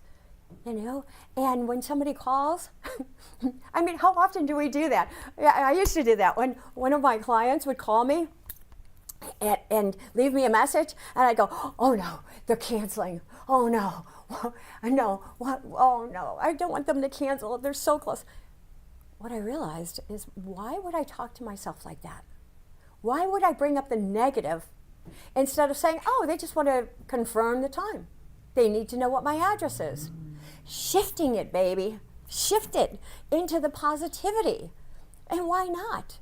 you know? And when somebody calls, I mean, how often do we do that? I used to do that. When one of my clients would call me and leave me a message, and I'd go, oh no, they're canceling. Oh no, no, what? Oh no, I don't want them to cancel. They're so close. What I realized is, why would I talk to myself like that? Why would I bring up the negative instead of saying, oh, they just want to confirm the time. They need to know what my address is. Shifting it, baby. Shift it into the positivity. And why not?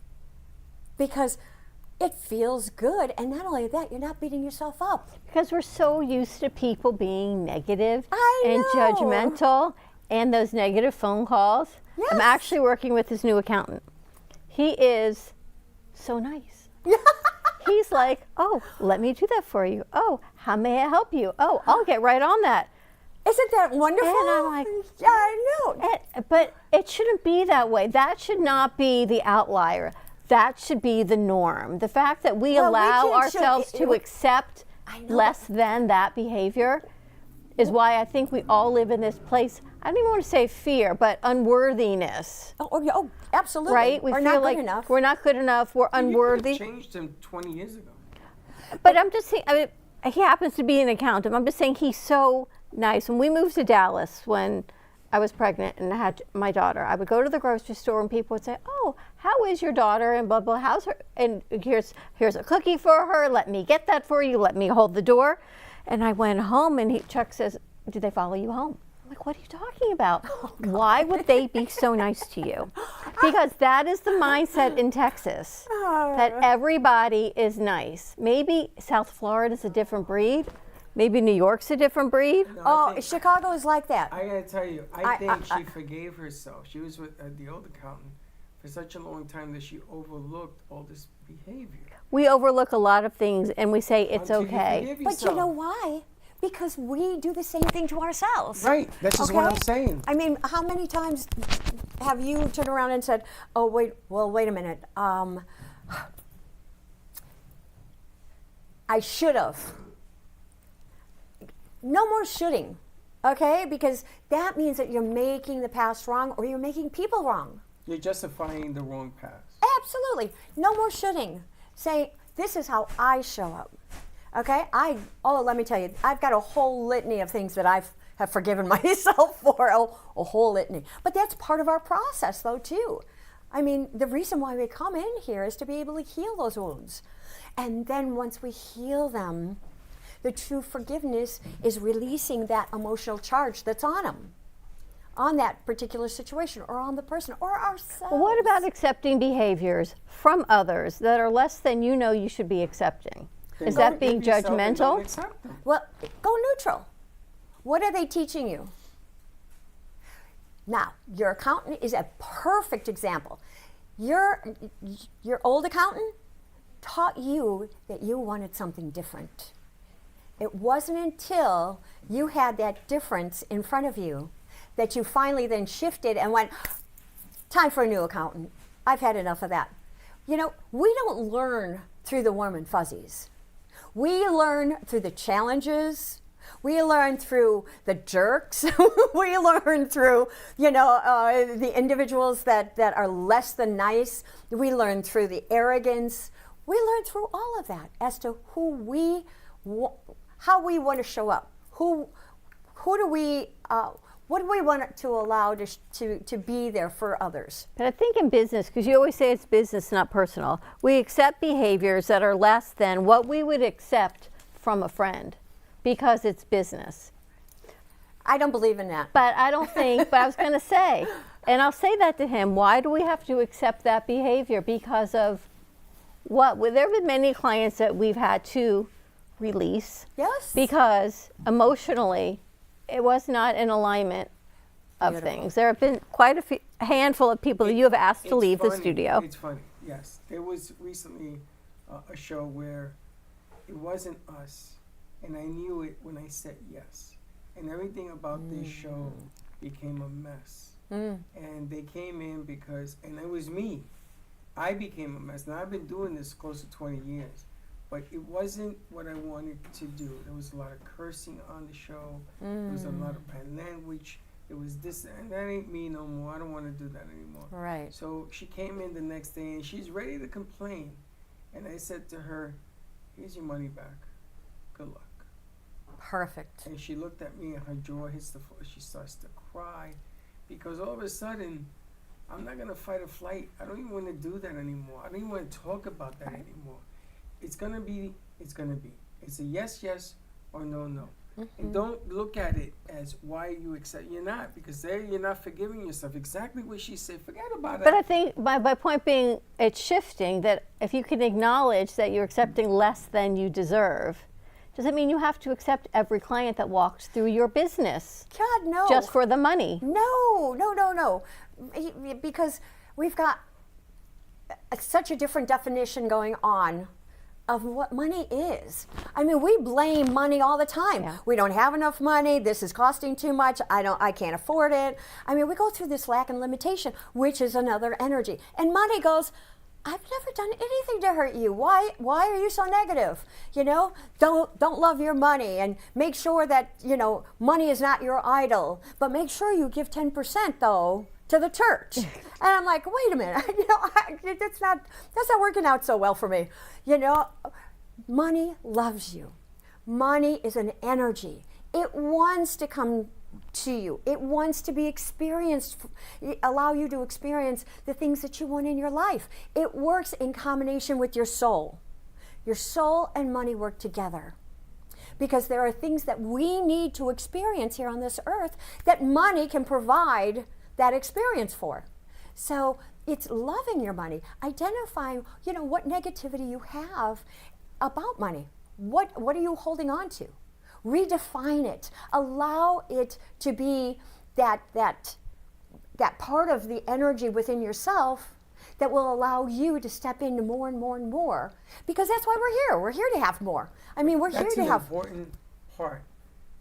Because it feels good. And not only that, you're not beating yourself up. Because we're so used to people being negative and judgmental and those negative phone calls. Yes. I'm actually working with his new accountant. He is so nice. He's like, oh, let me do that for you. Oh, how may I help you? Oh, I'll get right on that. Isn't that wonderful? And I'm like, yeah, I know. But it shouldn't be that way. That should not be the outlier. That should be the norm. The fact that we allow ourselves to accept less than that behavior is why I think we all live in this place. I don't even want to say fear, but unworthiness. Oh, absolutely. Right? We feel like we're not good enough. We're unworthy. You changed him 20 years ago. But I'm just saying, I mean, he happens to be an accountant. I'm just saying he's so nice. When we moved to Dallas, when I was pregnant and I had my daughter, I would go to the grocery store and people would say, oh, how is your daughter? And blah, blah, how's her? And here's a cookie for her. Let me get that for you. Let me hold the door. And I went home and Chuck says, did they follow you home? I'm like, what are you talking about? Why would they be so nice to you? Because that is the mindset in Texas, that everybody is nice. Maybe South Florida is a different breed. Maybe New York's a different breed. No, Chicago is like that. I gotta tell you, I think she forgave herself. She was with the old accountant for such a long time that she overlooked all this behavior. We overlook a lot of things and we say it's okay. But you know why? Because we do the same thing to ourselves. Right, that's just what I'm saying. I mean, how many times have you turned around and said, oh, wait a minute. I should have. No more shoulding, okay? Because that means that you're making the past wrong or you're making people wrong. You're justifying the wrong past. Absolutely. No more shoulding. Say, this is how I show up. Okay, let me tell you, I've got a whole litany of things that I have forgiven myself for, a whole litany. But that's part of our process, though, too. I mean, the reason why we come in here is to be able to heal those wounds. And then once we heal them, the true forgiveness is releasing that emotional charge that's on them, on that particular situation, or on the person, or ourselves. Well, what about accepting behaviors from others that are less than you know you should be accepting? Is that being judgmental? Well, go neutral. What are they teaching you? Now, your accountant is a perfect example. Your old accountant taught you that you wanted something different. It wasn't until you had that difference in front of you that you finally then shifted and went, time for a new accountant. I've had enough of that. You know, we don't learn through the warm and fuzzies. We learn through the challenges. We learn through the jerks. We learn through, the individuals that are less than nice. We learn through the arrogance. We learn through all of that as to how we want to show up. What do we want to allow to be there for others? But I think in business, because you always say it's business, not personal, we accept behaviors that are less than what we would accept from a friend because it's business. I don't believe in that. But I don't think, but I was going to say, and I'll say that to him, why do we have to accept that behavior? Because of what? Well, there have been many clients that we've had to release. Yes. Because emotionally, it was not in alignment of things. There have been quite a handful of people that you have asked to leave the studio. It's funny, yes. There was recently a show where it wasn't us, and I knew it when I said yes. And everything about this show became a mess. And they came in and it was me. I became a mess. Now, I've been doing this close to 20 years, but it wasn't what I wanted to do. There was a lot of cursing on the show. There was a lot of bad language. It was this, and that ain't me no more. I don't want to do that anymore. Right. So she came in the next day, and she's ready to complain. And I said to her, here's your money back. Good luck. Perfect. And she looked at me, and her jaw hits the floor. She starts to cry because all of a sudden, I'm not going to fight or flight. I don't even want to do that anymore. I don't even want to talk about that anymore. It's going to be. It's a yes, yes, or no, no. And don't look at it as why you accept. You're not, because there you're not forgiving yourself. Exactly what she said. Forget about it. But I think my point being, it's shifting, that if you can acknowledge that you're accepting less than you deserve, doesn't mean you have to accept every client that walks through your business. God, no. Just for the money. No. Because we've got such a different definition going on of what money is. I mean, we blame money all the time. Yeah. We don't have enough money. This is costing too much. I can't afford it. I mean, we go through this lack and limitation, which is another energy. And money goes, I've never done anything to hurt you. Why are you so negative? You know, don't love your money, and make sure that, you know, money is not your idol. But make sure you give 10% though to the church. And I'm like, wait a minute, you know, that's not working out so well for me. You know, money loves you. Money is an energy. It wants to come to you. It wants to be experienced, allow you to experience the things that you want in your life. It works in combination with your soul. Your soul and money work together, because there are things that we need to experience here on this earth that money can provide that experience for. So it's loving your money, identifying, you know, what negativity you have about money. What are you holding on to? Redefine it. Allow it to be that part of the energy within yourself that will allow you to step into more and more and more. Because that's why we're here. We're here to have more. I mean, we're here to have. That's an important part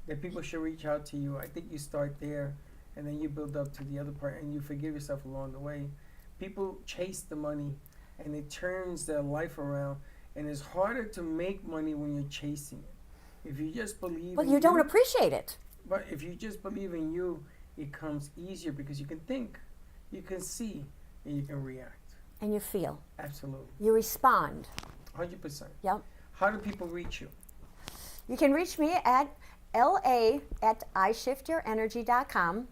that people should reach out to you. I think you start there, and then you build up to the other part, and you forgive yourself along the way. People chase the money, and it turns their life around. And it's harder to make money when you're chasing it. If you just believe you don't appreciate it. But if you just believe in you, it comes easier because you can think, you can see, and you can react. And you feel. Absolutely. You respond. 100%. Yep. How do people reach you? You can reach me at la@ishiftyourenergy.com,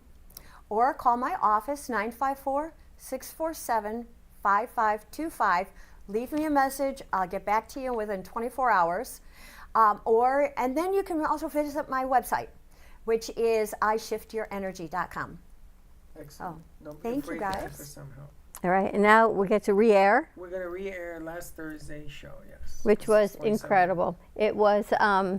or call my office, 954-647-5525. Leave me a message. I'll get back to you within 24 hours. And then you can also visit my website, which is ishiftyourenergy.com. Excellent. Thank you, guys. All right, and now we get to re-air. We're going to re-air last Thursday's show, yes. Which was incredible. It was, I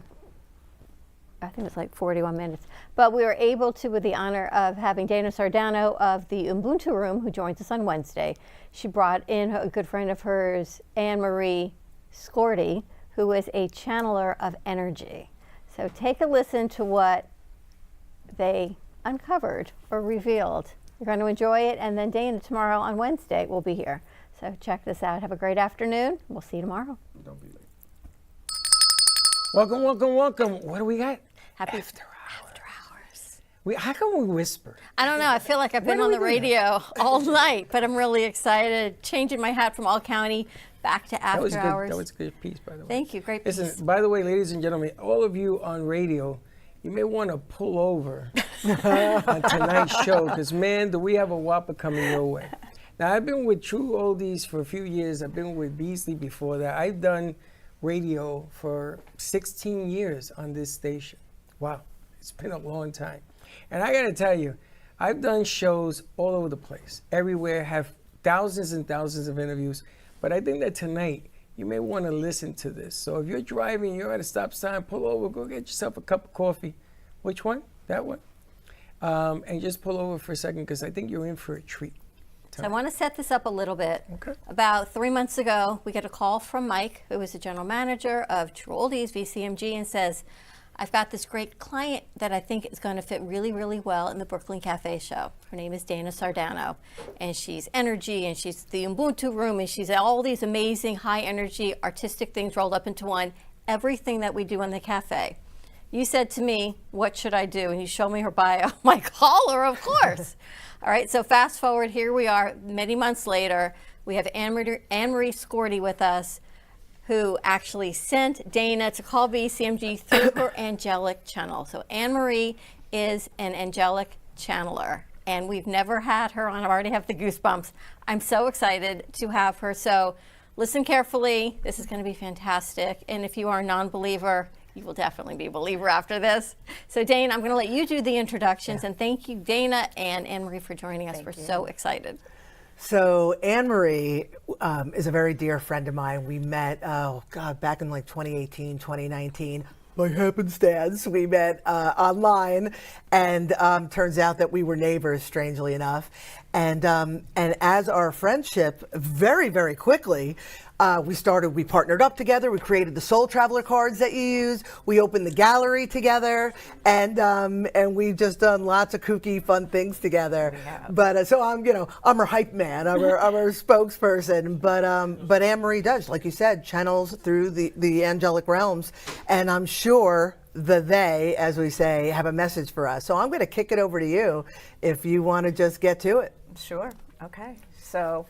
think it was like 41 minutes. But we were able to, with the honor of having Dana Sardano of the Ubuntu Room, who joins us on Wednesday. She brought in a good friend of hers, Anne-Marie Scorty, who is a channeler of energy. So take a listen to what they uncovered or revealed. You're going to enjoy it, and then Dana tomorrow on Wednesday will be here. So check this out. Have a great afternoon. We'll see you tomorrow. Don't be late. Welcome, welcome, welcome. What do we got? Happy After hours. How come we whisper? I don't know. I feel like I've been on the radio all night, but I'm really excited. Changing my hat from All County back to After Hours. That was a good piece, by the way. Thank you. Great piece. Listen, by the way, ladies and gentlemen, all of you on radio, you may want to pull over on tonight's show, because, man, do we have a whopper coming your way. Now, I've been with True Oldies for a few years. I've been with Beasley before that. I've done radio for 16 years on this station. Wow, it's been a long time. And I got to tell you, I've done shows all over the place, everywhere, have thousands and thousands of interviews. But I think that tonight, you may want to listen to this. So if you're driving, you're at a stop sign, pull over, go get yourself a cup of coffee. Which one? That one. And just pull over for a second, because I think you're in for a treat. So I want to set this up a little bit. Okay. About 3 months ago, we get a call from Mike, who is the general manager of True Oldies, VCMG, and says, I've got this great client that I think is going to fit really, really well in the Brooklyn Cafe show. Her name is Dana Sardano, and she's energy, and she's the Ubuntu room, and she's all these amazing high energy artistic things rolled up into one, everything that we do in the cafe. You said to me, what should I do? And you showed me her bio. I'm like, call her, of course. All right, so fast forward, here we are many months later. We have Anne-Marie Scorty with us, who actually sent Dana to call BCMG through her angelic channel. So Anne-Marie is an angelic channeler, and we've never had her on. I already have the goosebumps. I'm so excited to have her. So listen carefully. This is going to be fantastic. And if you are a non-believer, you will definitely be a believer after this. So Dana, I'm going to let you do the introductions. And thank you, Dana and Anne-Marie, for joining us. We're so excited. So Anne-Marie is a very dear friend of mine. We met, back in like 2018, 2019. By happenstance, we met online, and turns out that we were neighbors, strangely enough. And as our friendship very, very quickly, we partnered up together. We created the Soul Traveler cards that you use. We opened the gallery together, and we've just done lots of kooky, fun things together. But so I'm her hype man. I'm her spokesperson. But Anne-Marie does, like you said, channels through the angelic realms, and I'm sure they, as we say, have a message for us. So I'm going to kick it over to you if you want to just get to it. Sure. Okay. So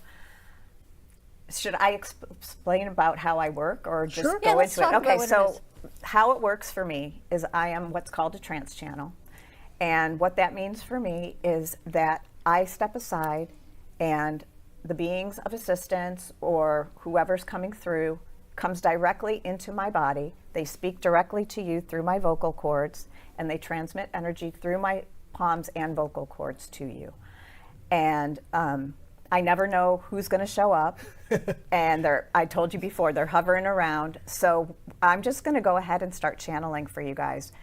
should I explain about how I work, or just Sure. go let's into talk it? Okay, about what so it is. how it works for me is I am what's called a trance channel. And what that means for me is that I step aside, and the beings of assistance or whoever's coming through comes directly into my body. They speak directly to you through my vocal cords, and they transmit energy through my palms and vocal cords to you. And I never know who's going to show up. And I told you before, they're hovering around. So I'm just going to go ahead and start channeling for you guys.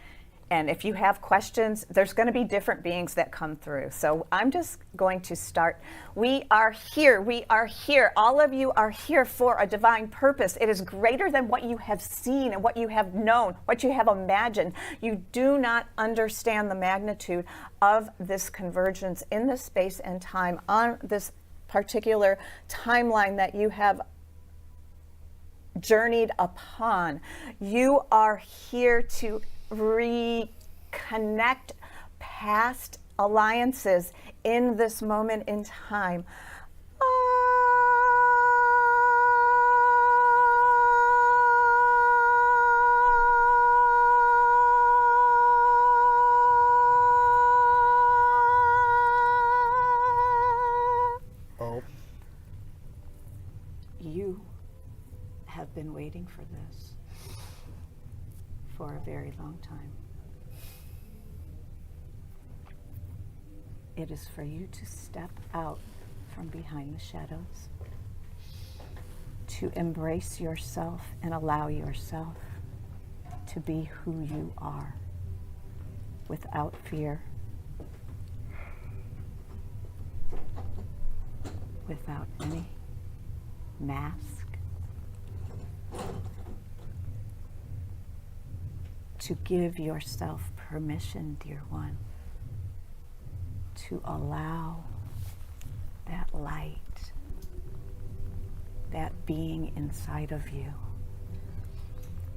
And if you have questions, there's going to be different beings that come through. So I'm just going to start. We are here. We are here. All of you are here for a divine purpose. It is greater than what you have seen and what you have known, what you have imagined. You do not understand the magnitude of this convergence in this space and time on this particular timeline that you have journeyed upon. You are here to reconnect past alliances in this moment in time. You have been waiting for this for a very long time. It is for you to step out from behind the shadows, to embrace yourself and allow yourself to be who you are without fear, without any mask, to give yourself permission, dear one, to allow that light, that being inside of you,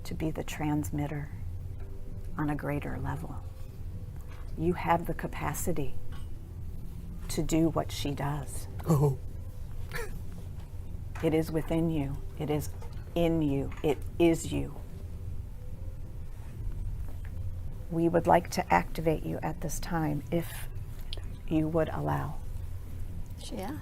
to be the transmitter on a greater level. You have the capacity to do what she does. Oh. It is within you. It is in you. It is you. We would like to activate you at this time if you would allow. Yeah.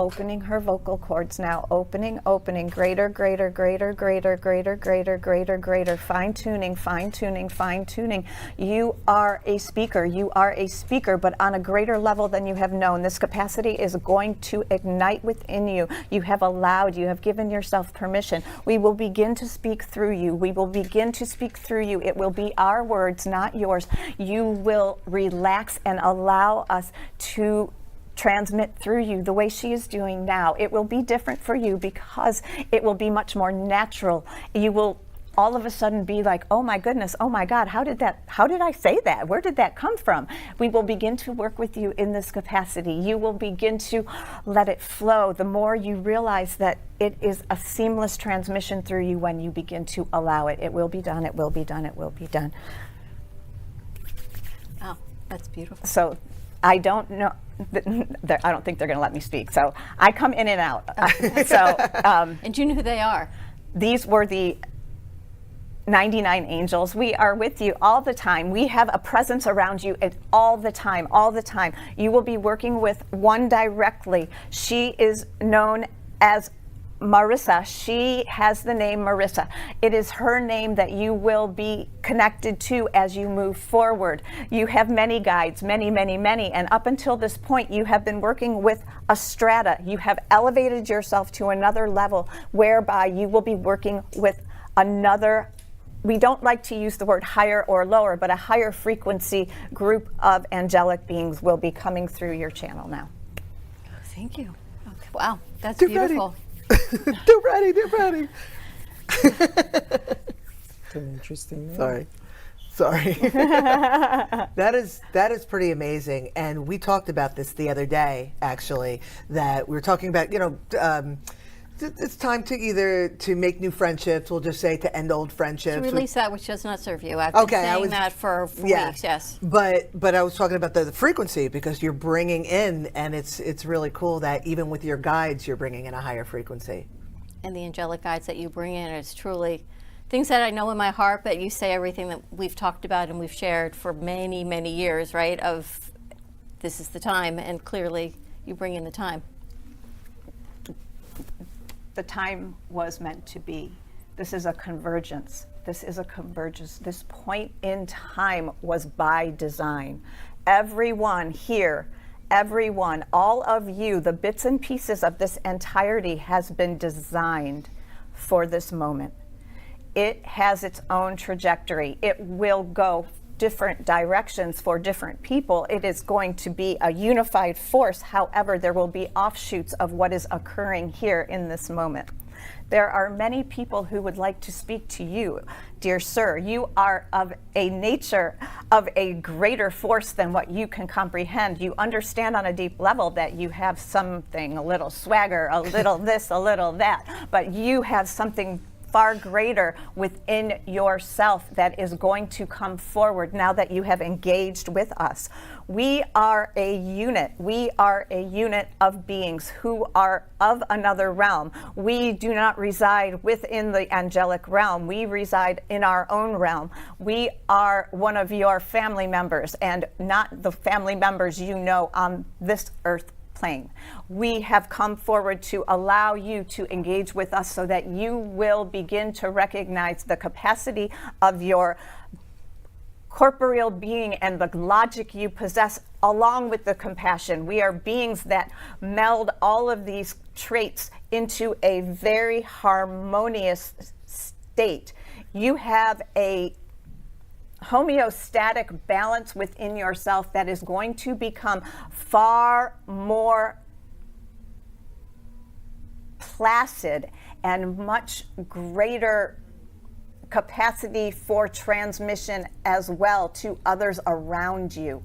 opening her vocal cords now. Opening, greater, greater, greater, greater, greater, greater, greater, greater. Fine tuning, fine tuning, fine tuning. You are a speaker. You are a speaker, but on a greater level than you have known. This capacity is going to ignite within you. You have allowed, you have given yourself permission. We will begin to speak through you. We will begin to speak through you. It will be our words, not yours. You will relax and allow us to transmit through you the way she is doing now. It will be different for you because it will be much more natural. You will all of a sudden be like, oh my goodness, oh my God, how did I say that? Where did that come from? We will begin to work with you in this capacity. You will begin to let it flow. The more you realize that it is a seamless transmission through you when you begin to allow it. It will be done, it will be done, it will be done. Wow, that's beautiful. So I don't know, I don't think they're going to let me speak. So I come in and out. And do you know who they are? These were the 99 angels. We are with you all the time. We have a presence around you all the time, all the time. You will be working with one directly. She is known as Marissa. She has the name Marissa. It is her name that you will be connected to as you move forward. You have many guides, many, many, many, and up until this point you have been working with a strata. You have elevated yourself to another level whereby you will be working with another, we don't like to use the word higher or lower, but a higher frequency group of angelic beings will be coming through your channel now. Thank you. Okay. Wow, that's beautiful. Too ready. It's an interesting name. Sorry. That is pretty amazing. And we talked about this the other day, actually, that we were talking about, it's time to either to make new friendships, we'll just say to end old friendships. To release that which does not serve you. I've been saying that for weeks, yes. But I was talking about the frequency, because you're bringing in, and it's really cool that even with your guides, you're bringing in a higher frequency. And the angelic guides that you bring in is truly things that I know in my heart, but you say everything that we've talked about and we've shared for many, many years, right? Of this is the time, and clearly you bring in the time. The time was meant to be. This is a convergence. This is a convergence. This point in time was by design. Everyone here, everyone, all of you, the bits and pieces of this entirety has been designed for this moment. It has its own trajectory. It will go different directions for different people. It is going to be a unified force. However, there will be offshoots of what is occurring here in this moment. There are many people who would like to speak to you, dear sir. You are of a nature of a greater force than what you can comprehend. You understand on a deep level that you have something, a little swagger, a little this, a little that, but you have something far greater within yourself that is going to come forward now that you have engaged with us. We are a unit. We are a unit of beings who are of another realm. We do not reside within the angelic realm. We reside in our own realm. We are one of your family members, and not the family members you know on this earth plane. We have come forward to allow you to engage with us so that you will begin to recognize the capacity of your corporeal being and the logic you possess, along with the compassion. We are beings that meld all of these traits into a very harmonious state. You have a homeostatic balance within yourself that is going to become far more placid and much greater capacity for transmission as well to others around you.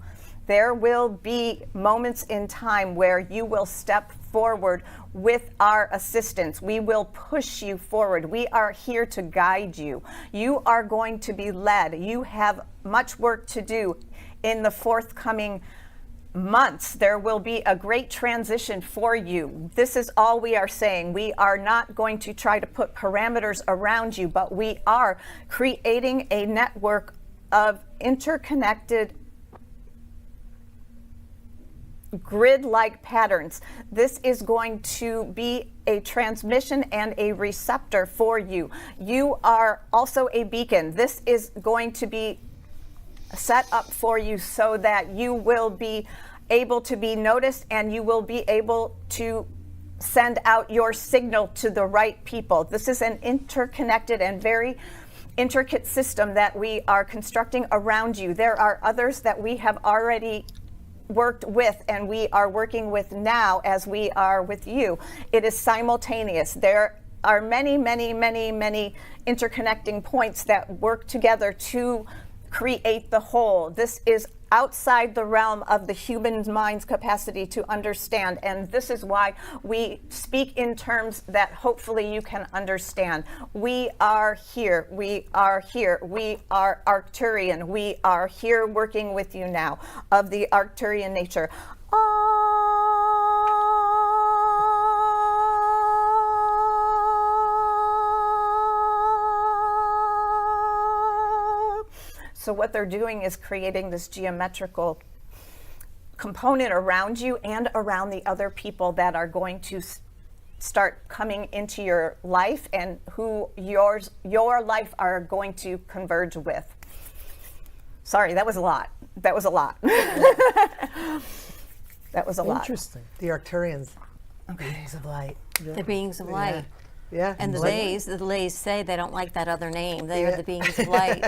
There will be moments in time where you will step forward with our assistance. We will push you forward. We are here to guide you. You are going to be led. You have much work to do in the forthcoming months. There will be a great transition for you. This is all we are saying. We are not going to try to put parameters around you, but we are creating a network of interconnected grid-like patterns. This is going to be a transmission and a receptor for you. You are also a beacon. This is going to be set up for you so that you will be able to be noticed and you will be able to send out your signal to the right people. This is an interconnected and very intricate system that we are constructing around you. There are others that we have already worked with and we are working with now as we are with you. It is simultaneous. There are many, many, many, many interconnecting points that work together to create the whole. This is outside the realm of the human mind's capacity to understand, and this is why we speak in terms that hopefully you can understand. We are here, we are here, we are Arcturian, we are here working with you now of the Arcturian nature. So what they're doing is creating this geometrical component around you and around the other people that are going to start coming into your life and who your life are going to converge with. Sorry, that was a lot. That was a lot. That was a lot. Interesting. The Arcturians, beings of light. Yeah. The beings of light. Yeah. And the Lays say they don't like that other name. They are the beings of light.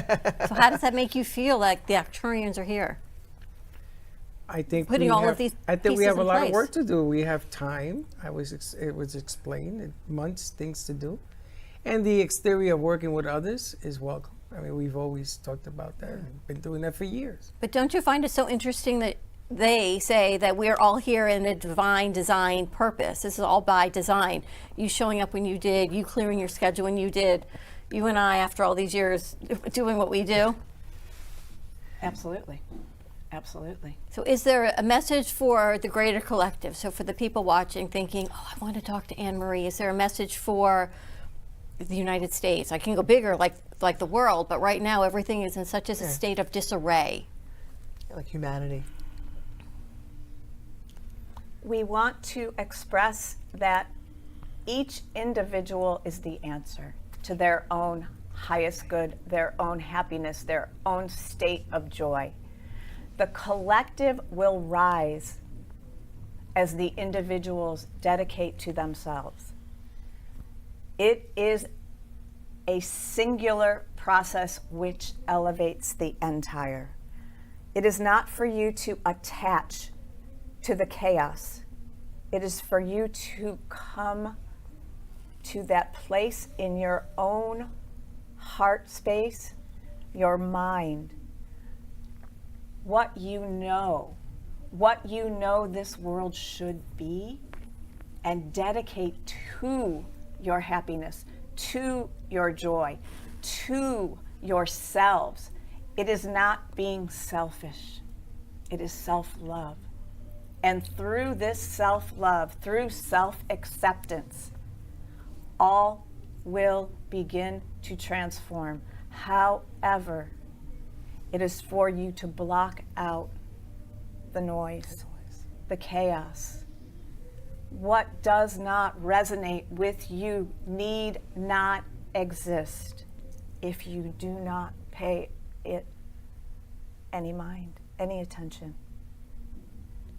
So how does that make you feel like the Arcturians are here? I think putting all of these I think we have a lot place. of work to do. We have time. It was explained, months, things to do. And the exterior of working with others is welcome. I mean, we've always talked about that and been doing that for years. But don't you find it so interesting that they say that we're all here in a divine design purpose? This is all by design. You showing up when you did, you clearing your schedule when you did, you and I, after all these years, doing what we do. Absolutely. Absolutely. So is there a message for the greater collective? So for the people watching thinking, oh, I want to talk to Anne Marie, is there a message for the United States? I can go bigger like the world, but right now everything is in such a state of disarray. Like humanity. We want to express that each individual is the answer to their own highest good, their own happiness, their own state of joy. The collective will rise as the individuals dedicate to themselves. It is a singular process which elevates the entire. It is not for you to attach to the chaos. It is for you to come to that place in your own heart space, your mind, what you know this world should be, and dedicate to your happiness, to your joy, to yourselves. It is not being selfish. It is self-love. And through this self-love, through self-acceptance, all will begin to transform. However, it is for you to block out the noise, the chaos. What does not resonate with you need not exist if you do not pay it any mind, any attention.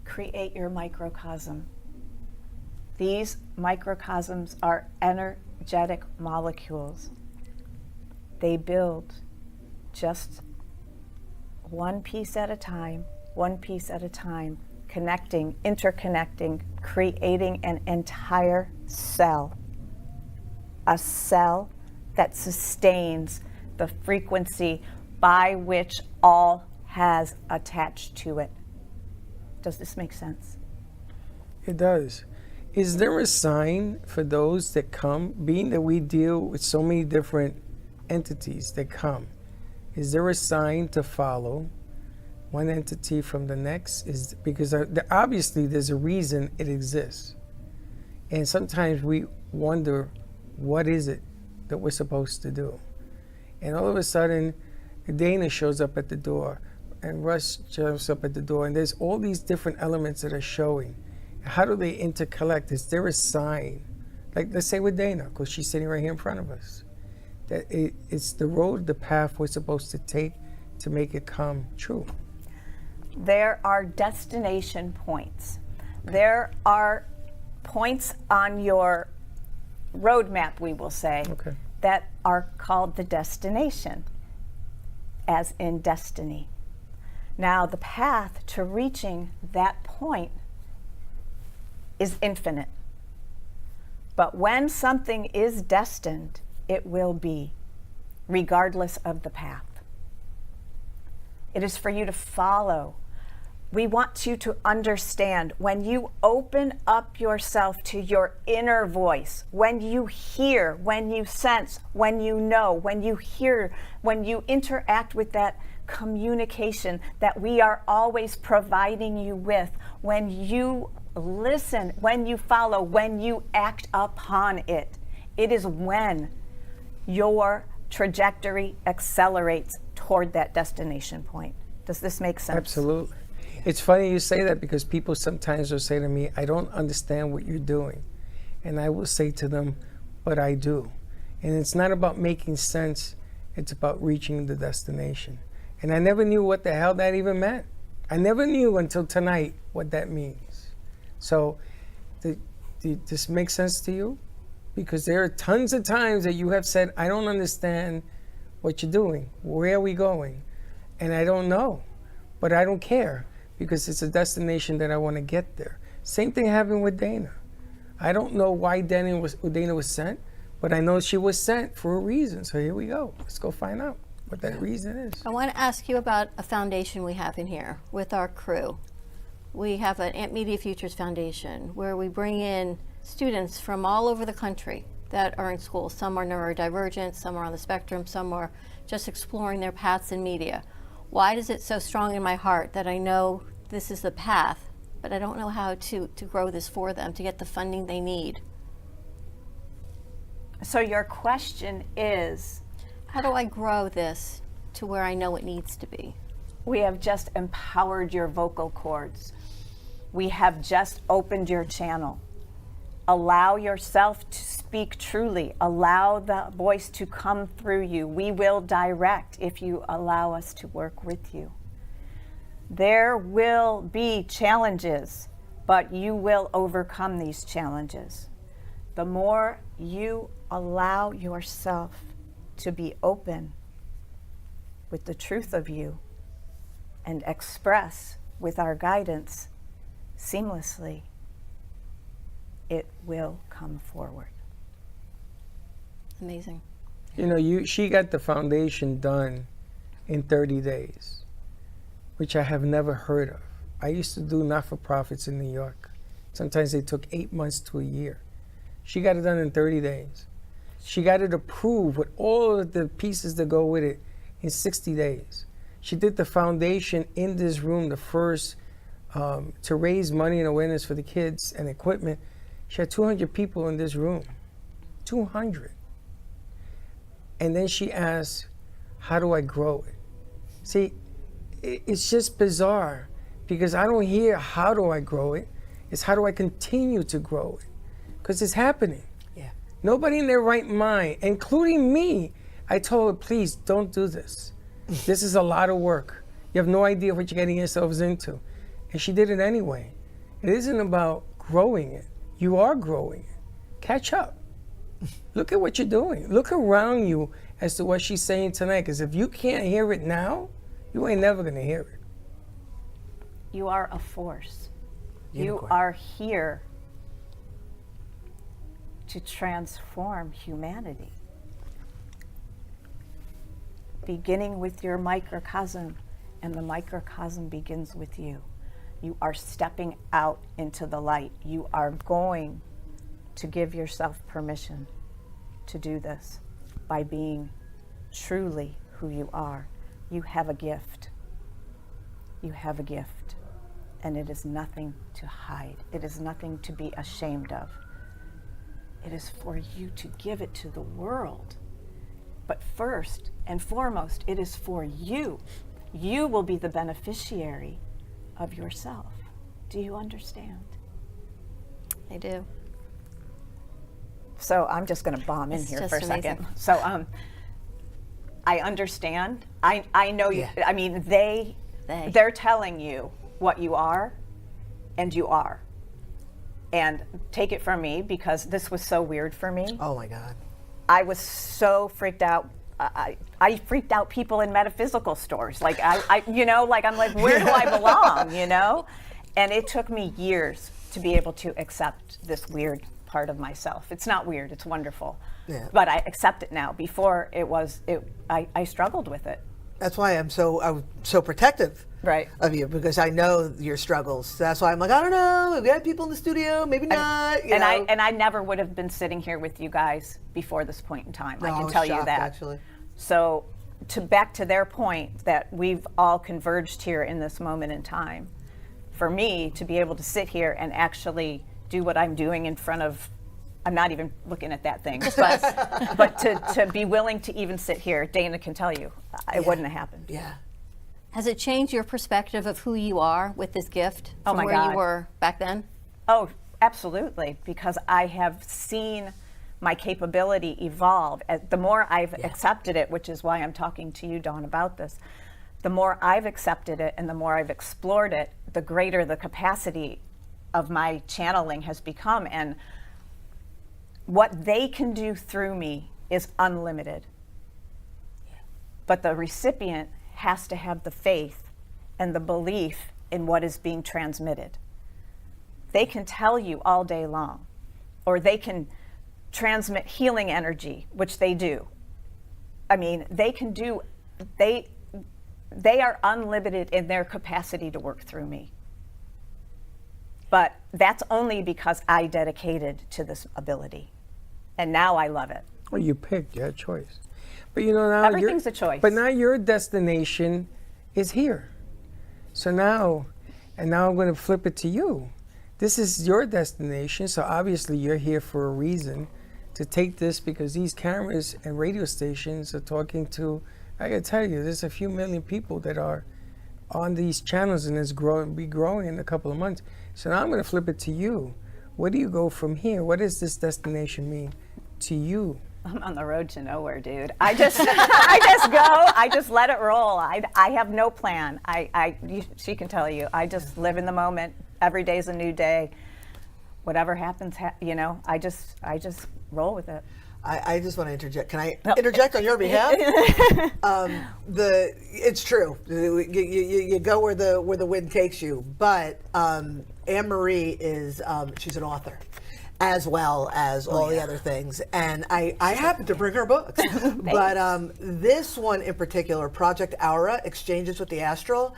Create your microcosm. These microcosms are energetic molecules. They build just one piece at a time, connecting, interconnecting, creating an entire cell. A cell that sustains the frequency by which all has attached to it. Does this make sense? It does. Is there a sign for those that come, being that we deal with so many different entities that come? Is there a sign to follow one entity from the next? Is because obviously there's a reason it exists. And sometimes we wonder, what is it that we're supposed to do? And all of a sudden, Dana shows up at the door. and Russ jumps up at the door, and there's all these different elements that are showing. How do they interconnect? Is there a sign? Like, let's say with Dana, because she's sitting right here in front of us, that it's the road, the path we're supposed to take to make it come true. There are destination points. There are points on your roadmap, we will say, that are called the destination, as in destiny. Now, the path to reaching that point is infinite. But when something is destined, it will be, regardless of the path. It is for you to follow. We want you to understand, when you open up yourself to your inner voice, when you hear, when you sense, when you know, when you hear, when you interact with that communication that we are always providing you with, when you listen, when you follow, when you act upon it, it is when your trajectory accelerates toward that destination point. Does this make sense? Absolutely. It's funny you say that, because people sometimes will say to me, I don't understand what you're doing. And I will say to them, but I do. And it's not about making sense, it's about reaching the destination. And I never knew what the hell that even meant. I never knew until tonight what that means. So, this makes sense to you? Because there are tons of times that you have said, I don't understand what you're doing. Where are we going? And I don't know, but I don't care, because it's a destination that I want to get there. Same thing happened with Dana. I don't know why Dana was sent, but I know she was sent for a reason. So here we go. Let's go find out what that reason is. I want to ask you about a foundation we have in here with our crew. We have an Amp Media Futures Foundation where we bring in students from all over the country that are in school. Some are neurodivergent, some are on the spectrum, some are just exploring their paths in media. Why is it so strong in my heart that I know this is the path, but I don't know how to grow this for them, to get the funding they need? So your question is, how do I grow this to where I know it needs to be? We have just empowered your vocal cords. We have just opened your channel. Allow yourself to speak truly. Allow the voice to come through you. We will direct if you allow us to work with you. There will be challenges, but you will overcome these challenges. The more you allow yourself to be open with the truth of you and express with our guidance seamlessly, it will come forward. Amazing. You know, she got the foundation done in 30 days, which I have never heard of. I used to do not-for-profits in New York. Sometimes they took 8 months to a year. She got it done in 30 days. She got it approved with all of the pieces that go with it in 60 days. She did the foundation in this room, the first, to raise money and awareness for the kids and equipment. She had 200 people in this room, 200. And then she asked, how do I grow it? See, it's just bizarre, because I don't hear how do I grow it, it's how do I continue to grow it? Because it's happening. Yeah. Nobody in their right mind, including me, I told her, please don't do this. This is a lot of work. You have no idea what you're getting yourselves into. And she did it anyway. It isn't about growing it. You are growing it. Catch up. Look at what you're doing. Look around you as to what she's saying tonight, because if you can't hear it now, you ain't never gonna hear it. You are a force. Unicorn. You are here to transform humanity. Beginning with your microcosm, and the microcosm begins with you. You are stepping out into the light. You are going to give yourself permission to do this by being truly who you are. You have a gift. You have a gift. And it is nothing to hide. It is nothing to be ashamed of. It is for you to give it to the world. But first and foremost, it is for you you will be the beneficiary of yourself. Do you understand? I do. So I'm just going to bomb in It's here just for a amazing. second. So I understand. I know you. I mean, they're telling you what you are, and you are. And take it from me, because this was so weird for me. Oh my God. I was so freaked out. I freaked out people in metaphysical stores. Like you know, like I'm like, where do I belong? You know, and it took me years to be able to accept this weird part of myself. It's not weird. It's wonderful. Yeah. But I accept it now. Before I struggled with it. That's why I was so protective of you, because I know your struggles. So that's why I'm like, I don't know, we have people in the studio, maybe not. You know? I never would have been sitting here with you guys before this point in time. No, I I can was tell you shocked, that. actually. So back to their point that we've all converged here in this moment in time. For me to be able to sit here and actually do what I'm doing in front of, I'm not even looking at that thing, but to be willing to even sit here, Dana can tell you, it wouldn't have happened. Yeah. Has it changed your perspective of who you are with this gift Oh from my where God. you were back then? Oh, absolutely, because I have seen my capability evolve. The more I've accepted it, which is why I'm talking to you, Dawn, about this, the more I've accepted it and the more I've explored it, the greater the capacity of my channeling has become. And what they can do through me is unlimited. But the recipient has to have the faith and the belief in what is being transmitted. They can tell you all day long, or they can transmit healing energy, which they do. I mean, they can do, they are unlimited in their capacity to work through me. But that's only because I dedicated to this ability. And now I love it. Well, you picked, you had a choice. But you know, now Everything's a choice. But now your destination is here. So now I'm going to flip it to you. This is your destination, so obviously you're here for a reason to take this, because these cameras and radio stations are talking to, I gotta tell you, there's a few million people that are on these channels, and it's be growing in a couple of months. So now I'm going to flip it to you. Where do you go from here? What does this destination mean to you? I'm on the road to nowhere, dude. I just I just let it roll. I have no plan. She can tell you. I just live in the moment. Every day's a new day. Whatever happens, you know, I just roll with it. I just want to interject. Can I interject on your behalf? It's true. You go where the wind takes you. But Anne Marie is she's an author, as well as all the other things. And I happen to bring her books. But this one in particular, Project Aura, Exchanges with the Astral,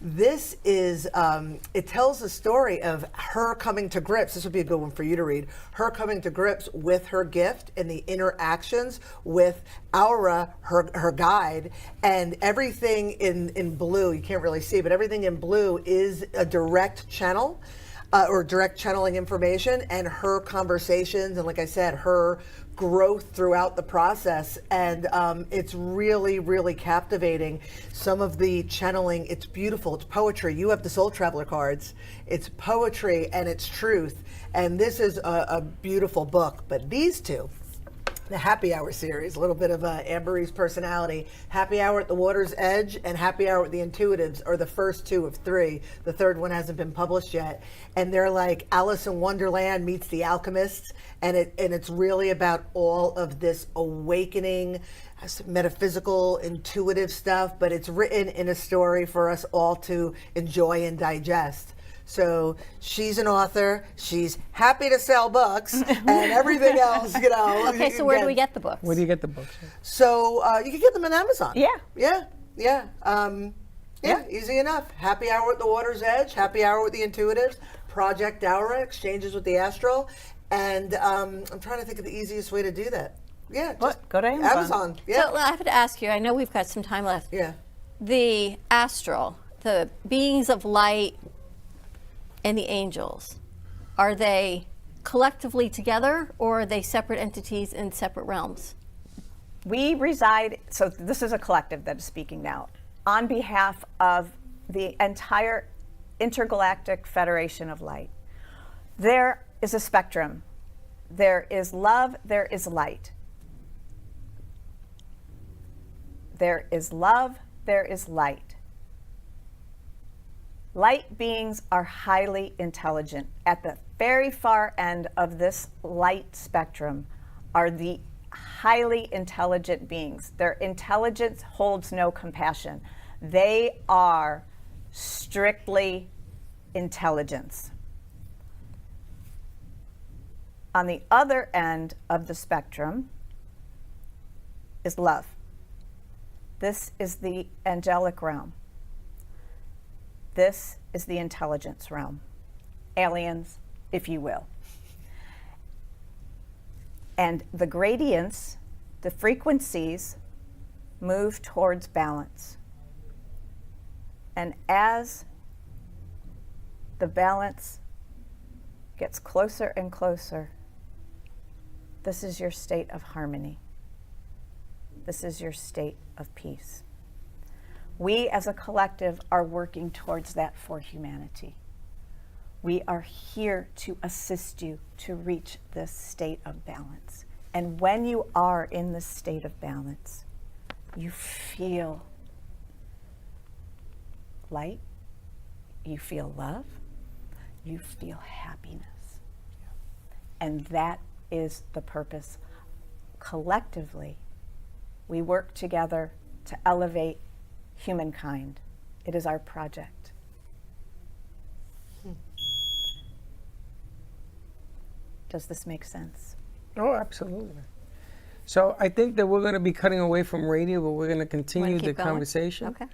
this is, it tells the story of her coming to grips. This would be a good one for you to read. Her coming to grips with her gift and the interactions with Aura, her guide, and everything in blue, you can't really see, but everything in blue is a direct channel. Or direct channeling information, and her conversations, and like I said, her growth throughout the process. And it's really, really captivating. Some of the channeling, it's beautiful, it's poetry. You have the Soul Traveler cards. It's poetry and it's truth. And this is a beautiful book. But these two, the Happy Hour series, a little bit of Anne Marie's personality. Happy Hour at the Water's Edge and Happy Hour at the Intuitives are the first two of three. The third one hasn't been published yet. And they're like Alice in Wonderland meets The Alchemists. And it's really about all of this awakening, metaphysical, intuitive stuff, but it's written in a story for us all to enjoy and digest. So she's an author. She's happy to sell books and everything else, you know. Okay, so where do we get the books? Where do you get the books? So you can get them on Amazon. Yeah. Yeah, easy enough. Happy Hour at the Water's Edge, Happy Hour with the Intuitives, Project Aura, Exchanges with the Astral. And I'm trying to think of the easiest way to do that. Yeah, just go to Amazon. Yeah. So I have to ask you, I know we've got some time left. Yeah. The astral, the beings of light, and the angels, are they collectively together, or are they separate entities in separate realms? We reside, so this is a collective that is speaking now. on behalf of the entire Intergalactic Federation of Light. There is a spectrum. There is love, there is light. There is love, there is light. Light beings are highly intelligent. At the very far end of this light spectrum are the highly intelligent beings. Their intelligence holds no compassion. They are strictly intelligence. On the other end of the spectrum is love. This is the angelic realm. This is the intelligence realm. Aliens, if you will. And the gradients, the frequencies, move towards balance. And as the balance gets closer and closer, this is your state of harmony. This is your state of peace. We as a collective are working towards that for humanity. We are here to assist you to reach this state of balance. And when you are in this state of balance, you feel light, you feel love, you feel happiness. And that is the purpose. Collectively, we work together to elevate humankind. It is our project. Does this make sense? Oh, absolutely. So I think that we're going to be cutting away from radio, but we're going to continue the conversation. Okay.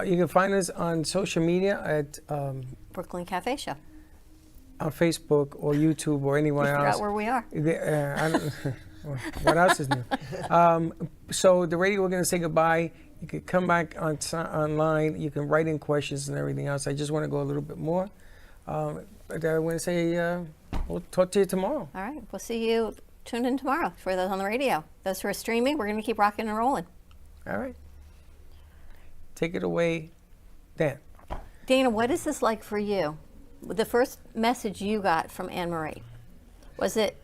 You can find us on social media at Brooklyn Cafe Show. On Facebook or YouTube or anywhere else. You forgot where we are. What else is new? So the radio, we're going to say goodbye. You can come back online. You can write in questions and everything else. I just want to go a little bit more. But I want to say we'll talk to you tomorrow. All right. We'll see you. Tune in tomorrow for those on the radio. Those who are streaming, we're going to keep rocking and rolling. All right. Take it away, Dan. Dana, what is this like for you? The first message you got from Anne Marie, was it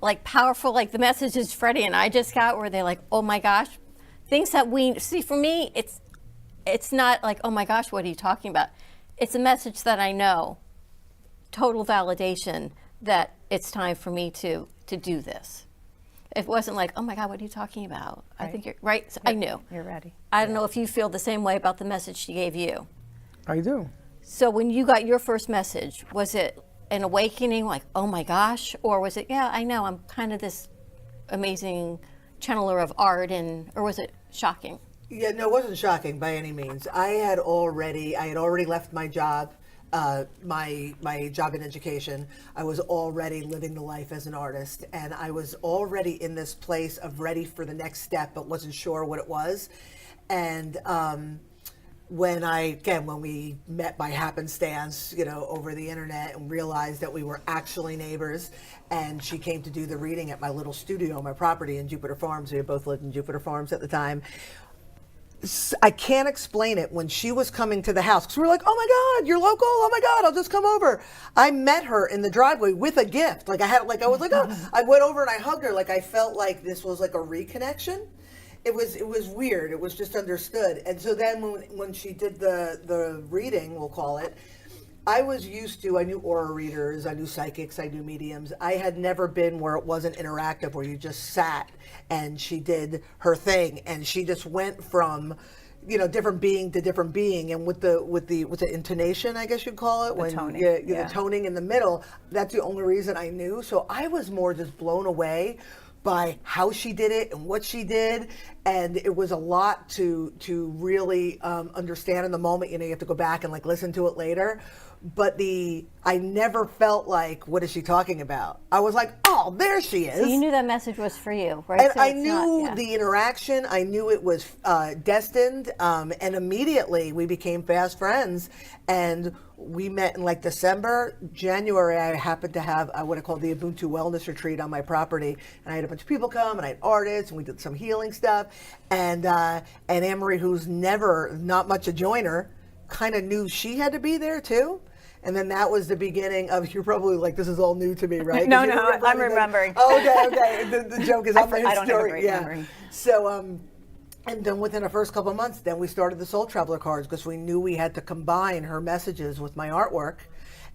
like powerful, like the messages Freddie and I just got? Were they like, oh my gosh? Things that we see, for me, it's not like, oh my gosh, what are you talking about? It's a message that I know, total validation that it's time for me to do this. It wasn't like, oh my God, what are you talking about? Right. I think you're right. So I knew. You're ready. I don't know if you feel the same way about the message she gave you. I do. So when you got your first message, was it an awakening, like, oh my gosh? Or was it, yeah, I know, I'm kind of this amazing channeler of art, or was it shocking? Yeah, no, it wasn't shocking by any means. I had already left my job, my job in education. I was already living the life as an artist, and I was already in this place of ready for the next step, but wasn't sure what it was. And when we met by happenstance, over the internet, and realized that we were actually neighbors, and she came to do the reading at my little studio, my property in Jupiter Farms. We had both lived in Jupiter Farms at the time. I can't explain it. When she was coming to the house, because we were like, oh my God, you're local? Oh my God, I'll just come over. I met her in the driveway with a gift. I went over and I hugged her. I felt like this was like a reconnection. It was weird. It was just understood. And so then when she did the reading, we'll call it, I knew aura readers, I knew psychics, I knew mediums. I had never been where it wasn't interactive, where you just sat and she did her thing, and she just went from, different being to different being, and with the intonation, I guess you'd call it, the toning in the middle. That's the only reason I knew. So I was more just blown away by how she did it and what she did, and it was a lot to really understand in the moment. You have to go back and listen to it later. But I never felt like, what is she talking about? I was like, oh, there she is. So you knew that message was for you, right? And So I it's knew the interaction. I knew it was destined. And immediately we became fast friends. And we met in like December. January, I happened to have what I call the Ubuntu Wellness Retreat on my property. And I had a bunch of people come, and I had artists, and we did some healing stuff. And Anne-Marie, who's not much a joiner, kind of knew she had to be there too. And then that was the beginning of, you're probably like, this is all new to me, right? No, I'm remembering. Oh, okay. The joke is I'm I don't have a great memory. So, and then within the first couple of months, then we started the Soul Traveler cards because we knew we had to combine her messages with my artwork.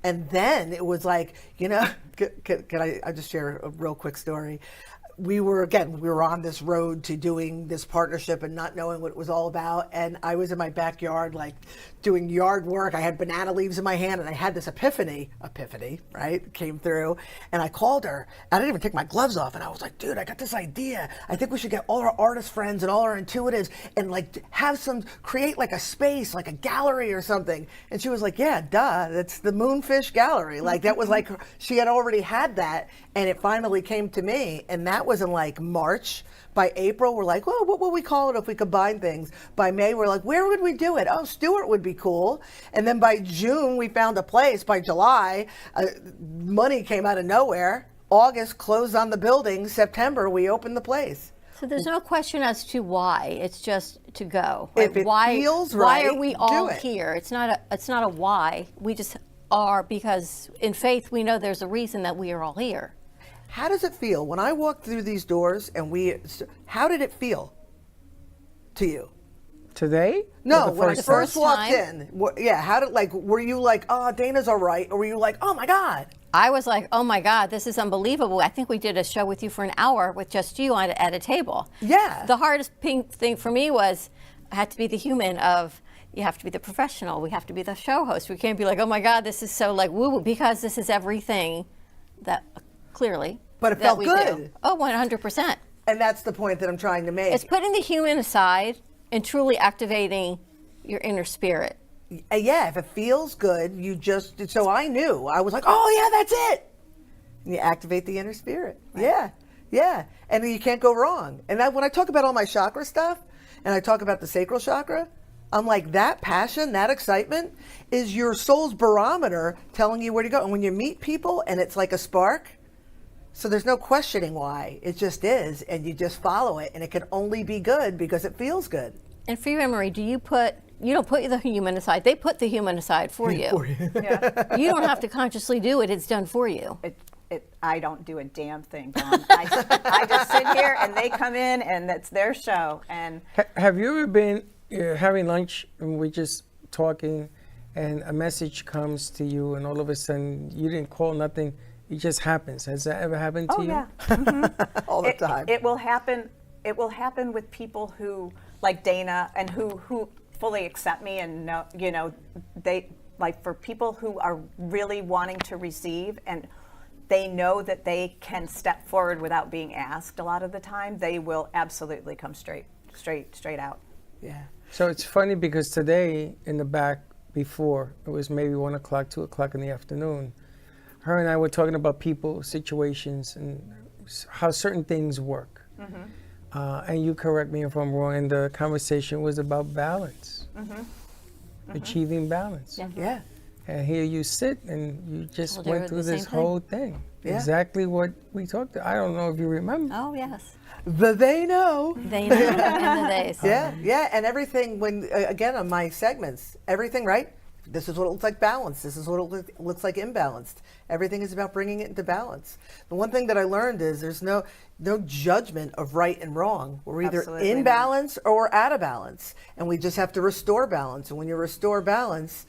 And then it was like, can I just share a real quick story? We were on this road to doing this partnership and not knowing what it was all about. And I was in my backyard, like doing yard work. I had banana leaves in my hand, and I had this epiphany, right? Came through, and I called her. I didn't even take my gloves off, and I was like, dude, I got this idea. I think we should get all our artist friends and all our intuitives and like create like a space, like a gallery or something. And she was like, yeah, duh, that's the Moonfish Gallery. Like that was like, she had already had that, and it finally came to me. And that was in like March. By April, we're like, well, what would we call it if we combine things? By May, we're like, where would we do it? Oh, Stewart would be cool. And then by June, we found a place. By July, money came out of nowhere. August, closed on the building. September, we opened the place. So there's no question as to why. It's just to go. Right? If it feels right, why are we all here? It's not a why. We just are, because in faith we know there's a reason that we are all here. How does it feel when I walked through these doors how did it feel to you? Today? No, when I first walked in. Yeah, were you like, oh, Dana's all right? Or were you like, oh my God? I was like, oh my God, this is unbelievable. I think we did a show with you for an hour with just you at a table. Yeah. The hardest thing for me was, I had to be the human of, you have to be the professional. We have to be the show host. We can't be like, oh my God, this is so like woo-woo, because this is everything that clearly. But it felt good. Do. Oh, 100%. And that's the point that I'm trying to make. It's putting the human aside and truly activating your inner spirit. Yeah, if it feels good, so I knew. I was like, oh yeah, that's it. And you activate the inner spirit. Right. Yeah. And you can't go wrong. And when I talk about all my chakra stuff, and I talk about the sacral chakra, I'm like, that passion, that excitement is your soul's barometer telling you where to go. And when you meet people and it's like a spark, so there's no questioning why. It just is, and you just follow it, and it can only be good because it feels good. And for you, Anne-Marie, you don't put the human aside. They put the human aside for you. Yeah. You don't have to consciously do it. It's done for you. I don't do a damn thing, Dawn. I just sit here, and they come in, and it's their show. And have you ever been having lunch, and we're just talking, and a message comes to you, and all of a sudden, you didn't call nothing, it just happens. Has that ever happened to you? Oh, yeah. Mm-hmm. All the time. It will happen. It will happen with people who, like Dana, and who fully accept me, and know, they, like, for people who are really wanting to receive, and they know that they can step forward without being asked a lot of the time, they will absolutely come straight out. Yeah. So it's funny because today in the back, before, it was maybe 1 o'clock, 2 o'clock in the afternoon, her and I were talking about people, situations, and how certain things work. Mm-hmm. And you correct me if I'm wrong, and the conversation was about balance, achieving balance. Yeah. And here you sit and you just went through this whole thing. Yeah. Exactly what we talked about. I don't know if you remember. Oh, yes. They know. They know. And the days. Yeah. And everything, when, again, on my segments, everything, right? This is what it looks like balanced. This is what it looks like imbalanced. Everything is about bringing it into balance. The one thing that I learned is there's no judgment of right and wrong. We're either Absolutely in balance or we're out of balance. And we just have to restore balance. And when you restore balance,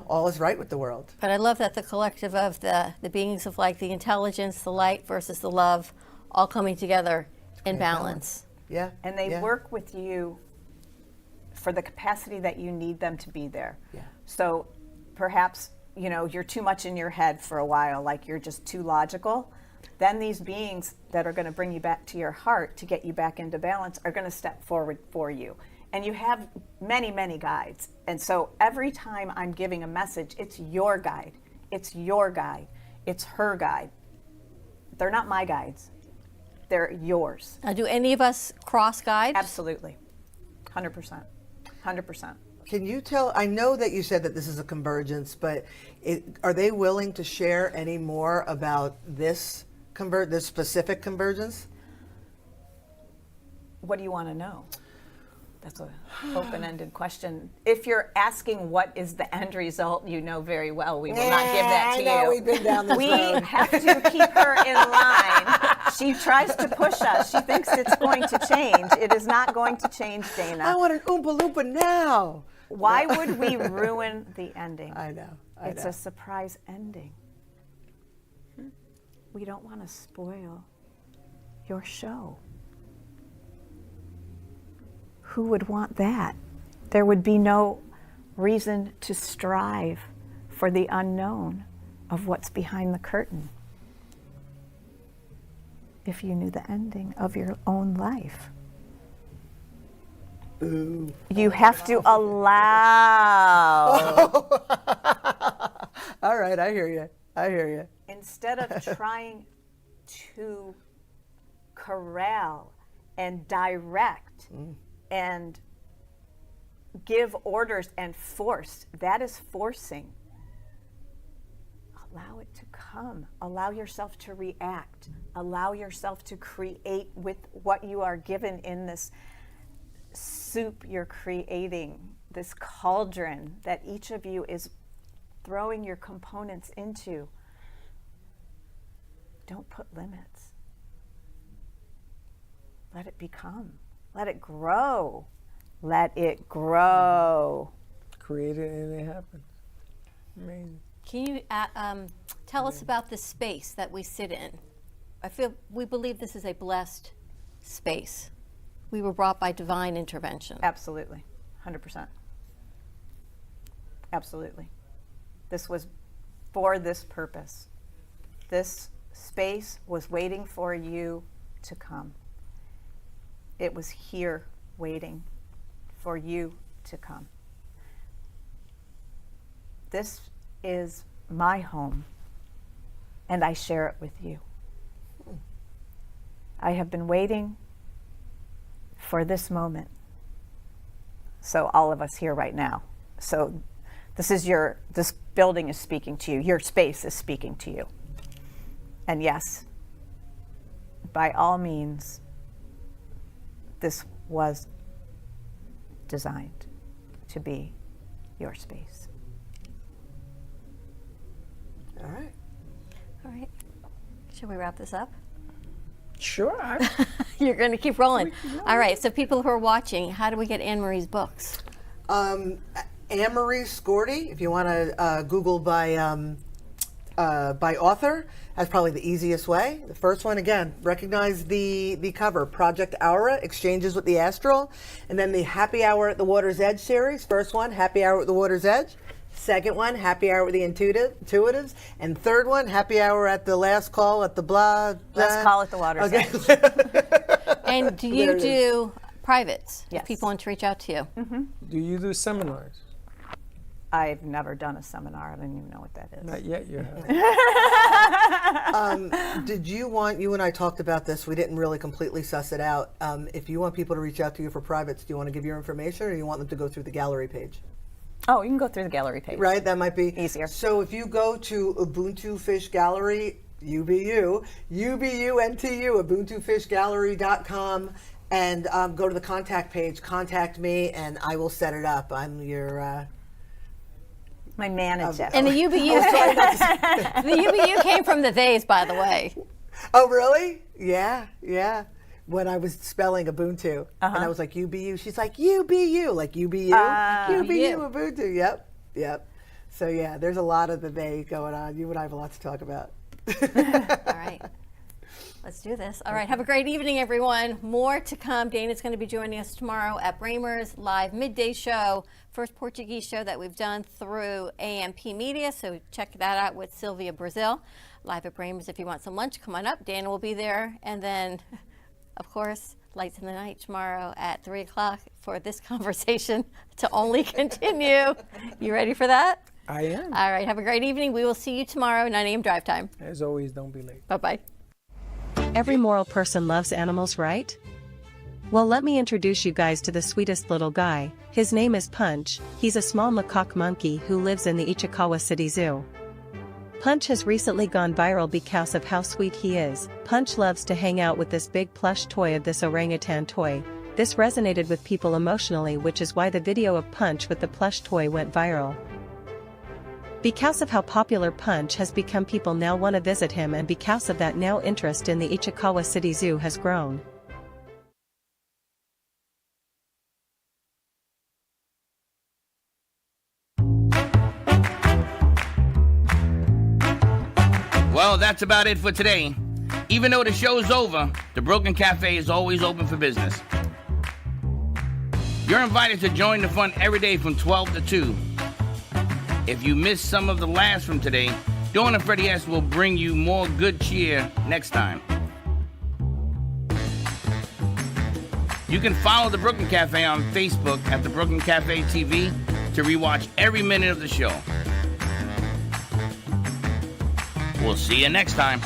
all is right with the world. But I love that the collective of the beings of like the intelligence, the light versus the love, all coming together in balance. Yeah. And they work with you for the capacity that you need them to be there. Yeah. So perhaps, you're too much in your head for a while, like you're just too logical. Then these beings that are going to bring you back to your heart to get you back into balance are going to step forward for you. And you have many, many guides. And so every time I'm giving a message, it's your guide. It's your guide. It's her guide. They're not my guides. They're yours. Do any of us cross guides? Absolutely. 100%. 100%. Can you tell, I know that you said that this is a convergence, but are they willing to share any more about this specific convergence? What do you want to know? That's an open-ended question. If you're asking what is the end result, you know very well we will not give that to you. I know, we've been down this road. We have to keep her in line. She tries to push us. She thinks it's going to change. It is not going to change, Dana. I want an Oompa Loompa now. Why would we ruin the ending? I know. It's a surprise ending. We don't want to spoil your show. Who would want that? There would be no reason to strive for the unknown of what's behind the curtain if you knew the ending of your own life. Ooh. You have to allow. All right, I hear you. I hear you. Instead of trying to corral and direct and give orders and force, that is forcing. Allow it to come. Allow yourself to react. Allow yourself to create with what you are given in this soup you're creating, this cauldron that each of you is throwing your components into. Don't put limits. Let it become. Let it grow. Let it grow. Create it and it happens. Amazing. Can you tell us about the space that we sit in? We believe this is a blessed space. We were brought by divine intervention. Absolutely, 100%. Absolutely. This was for this purpose. This space was waiting for you to come. It was here waiting for you to come. This is my home, and I share it with you. I have been waiting for this moment. So all of us here right now. So this building is speaking to you. Your space is speaking to you. And yes, by all means, this was designed to be your space. All right. All right. Should we wrap this up? Sure. You're going to keep rolling. All right. So people who are watching, how do we get Anne Marie's books? Anne-Marie Scordy, if you want to Google by author, that's probably the easiest way. The first one, again, recognize the cover, Project Aura, Exchanges with the Astral. And then the Happy Hour at the Water's Edge series. First one, Happy Hour at the Water's Edge. Second one, Happy Hour with the Intuitives. And third one, Happy Hour at the Last Call at the blah. Last Call at the Water's Edge. And do you do privates? Yes. If people want to reach out to you. Mm-hmm. Do you do seminars? I've never done a seminar. I don't even know what that is. Not yet, you have. Did you want, you and I talked about this, we didn't really completely suss it out. If you want people to reach out to you for privates, do you want to give your information or do you want them to go through the gallery page? Oh, you can go through the gallery page. Right, that might be easier. So if you go to Ubuntu Fish Gallery, UBU, UBUNTU, UbuntuFishGallery.com, and go to the contact page, contact me, and I will set it up. I'm your... my manager. And the UBU, the UBU came from the theys, by the way. Oh, really? Yeah, yeah. When I was spelling Ubuntu, and I was like, UBU, she's like, UBU, like UBU, UBU, Ubuntu, yep. So yeah, there's a lot of the they going on. You and I have a lot to talk about. All right. Let's do this. All right. Have a great evening, everyone. More to come. Dana's going to be joining us tomorrow at Bramer's live midday show, first Portuguese show that we've done through AMP Media. So check that out with Sylvia Brazil, live at Bramer's. If you want some lunch, come on up. Dana will be there. And then, of course, Lights in the Night tomorrow at 3 o'clock for this conversation to only continue. You ready for that? I am. All right, have a great evening. We will see you tomorrow, 9 a.m. drive time. As always, don't be late. Bye-bye. Every moral person loves animals, right? Well, let me introduce you guys to the sweetest little guy. His name is Punch. He's a small macaque monkey who lives in the Ichikawa City Zoo. Punch has recently gone viral because of how sweet he is. Punch loves to hang out with this big plush toy of this orangutan toy. This resonated with people emotionally, which is why the video of Punch with the plush toy went viral. Because of how popular Punch has become, people now want to visit him, and because of that, now interest in the Ichikawa City Zoo has grown. Well, that's about it for today. Even though the show's over, the Brooklyn Cafe is always open for business. You're invited to join the fun every day from 12 to 2. If you missed some of the laughs from today, Dawn and Freddie S. will bring you more good cheer next time. You can follow the Brooklyn Cafe on Facebook at the Brooklyn Cafe TV to rewatch every minute of the show. We'll see you next time.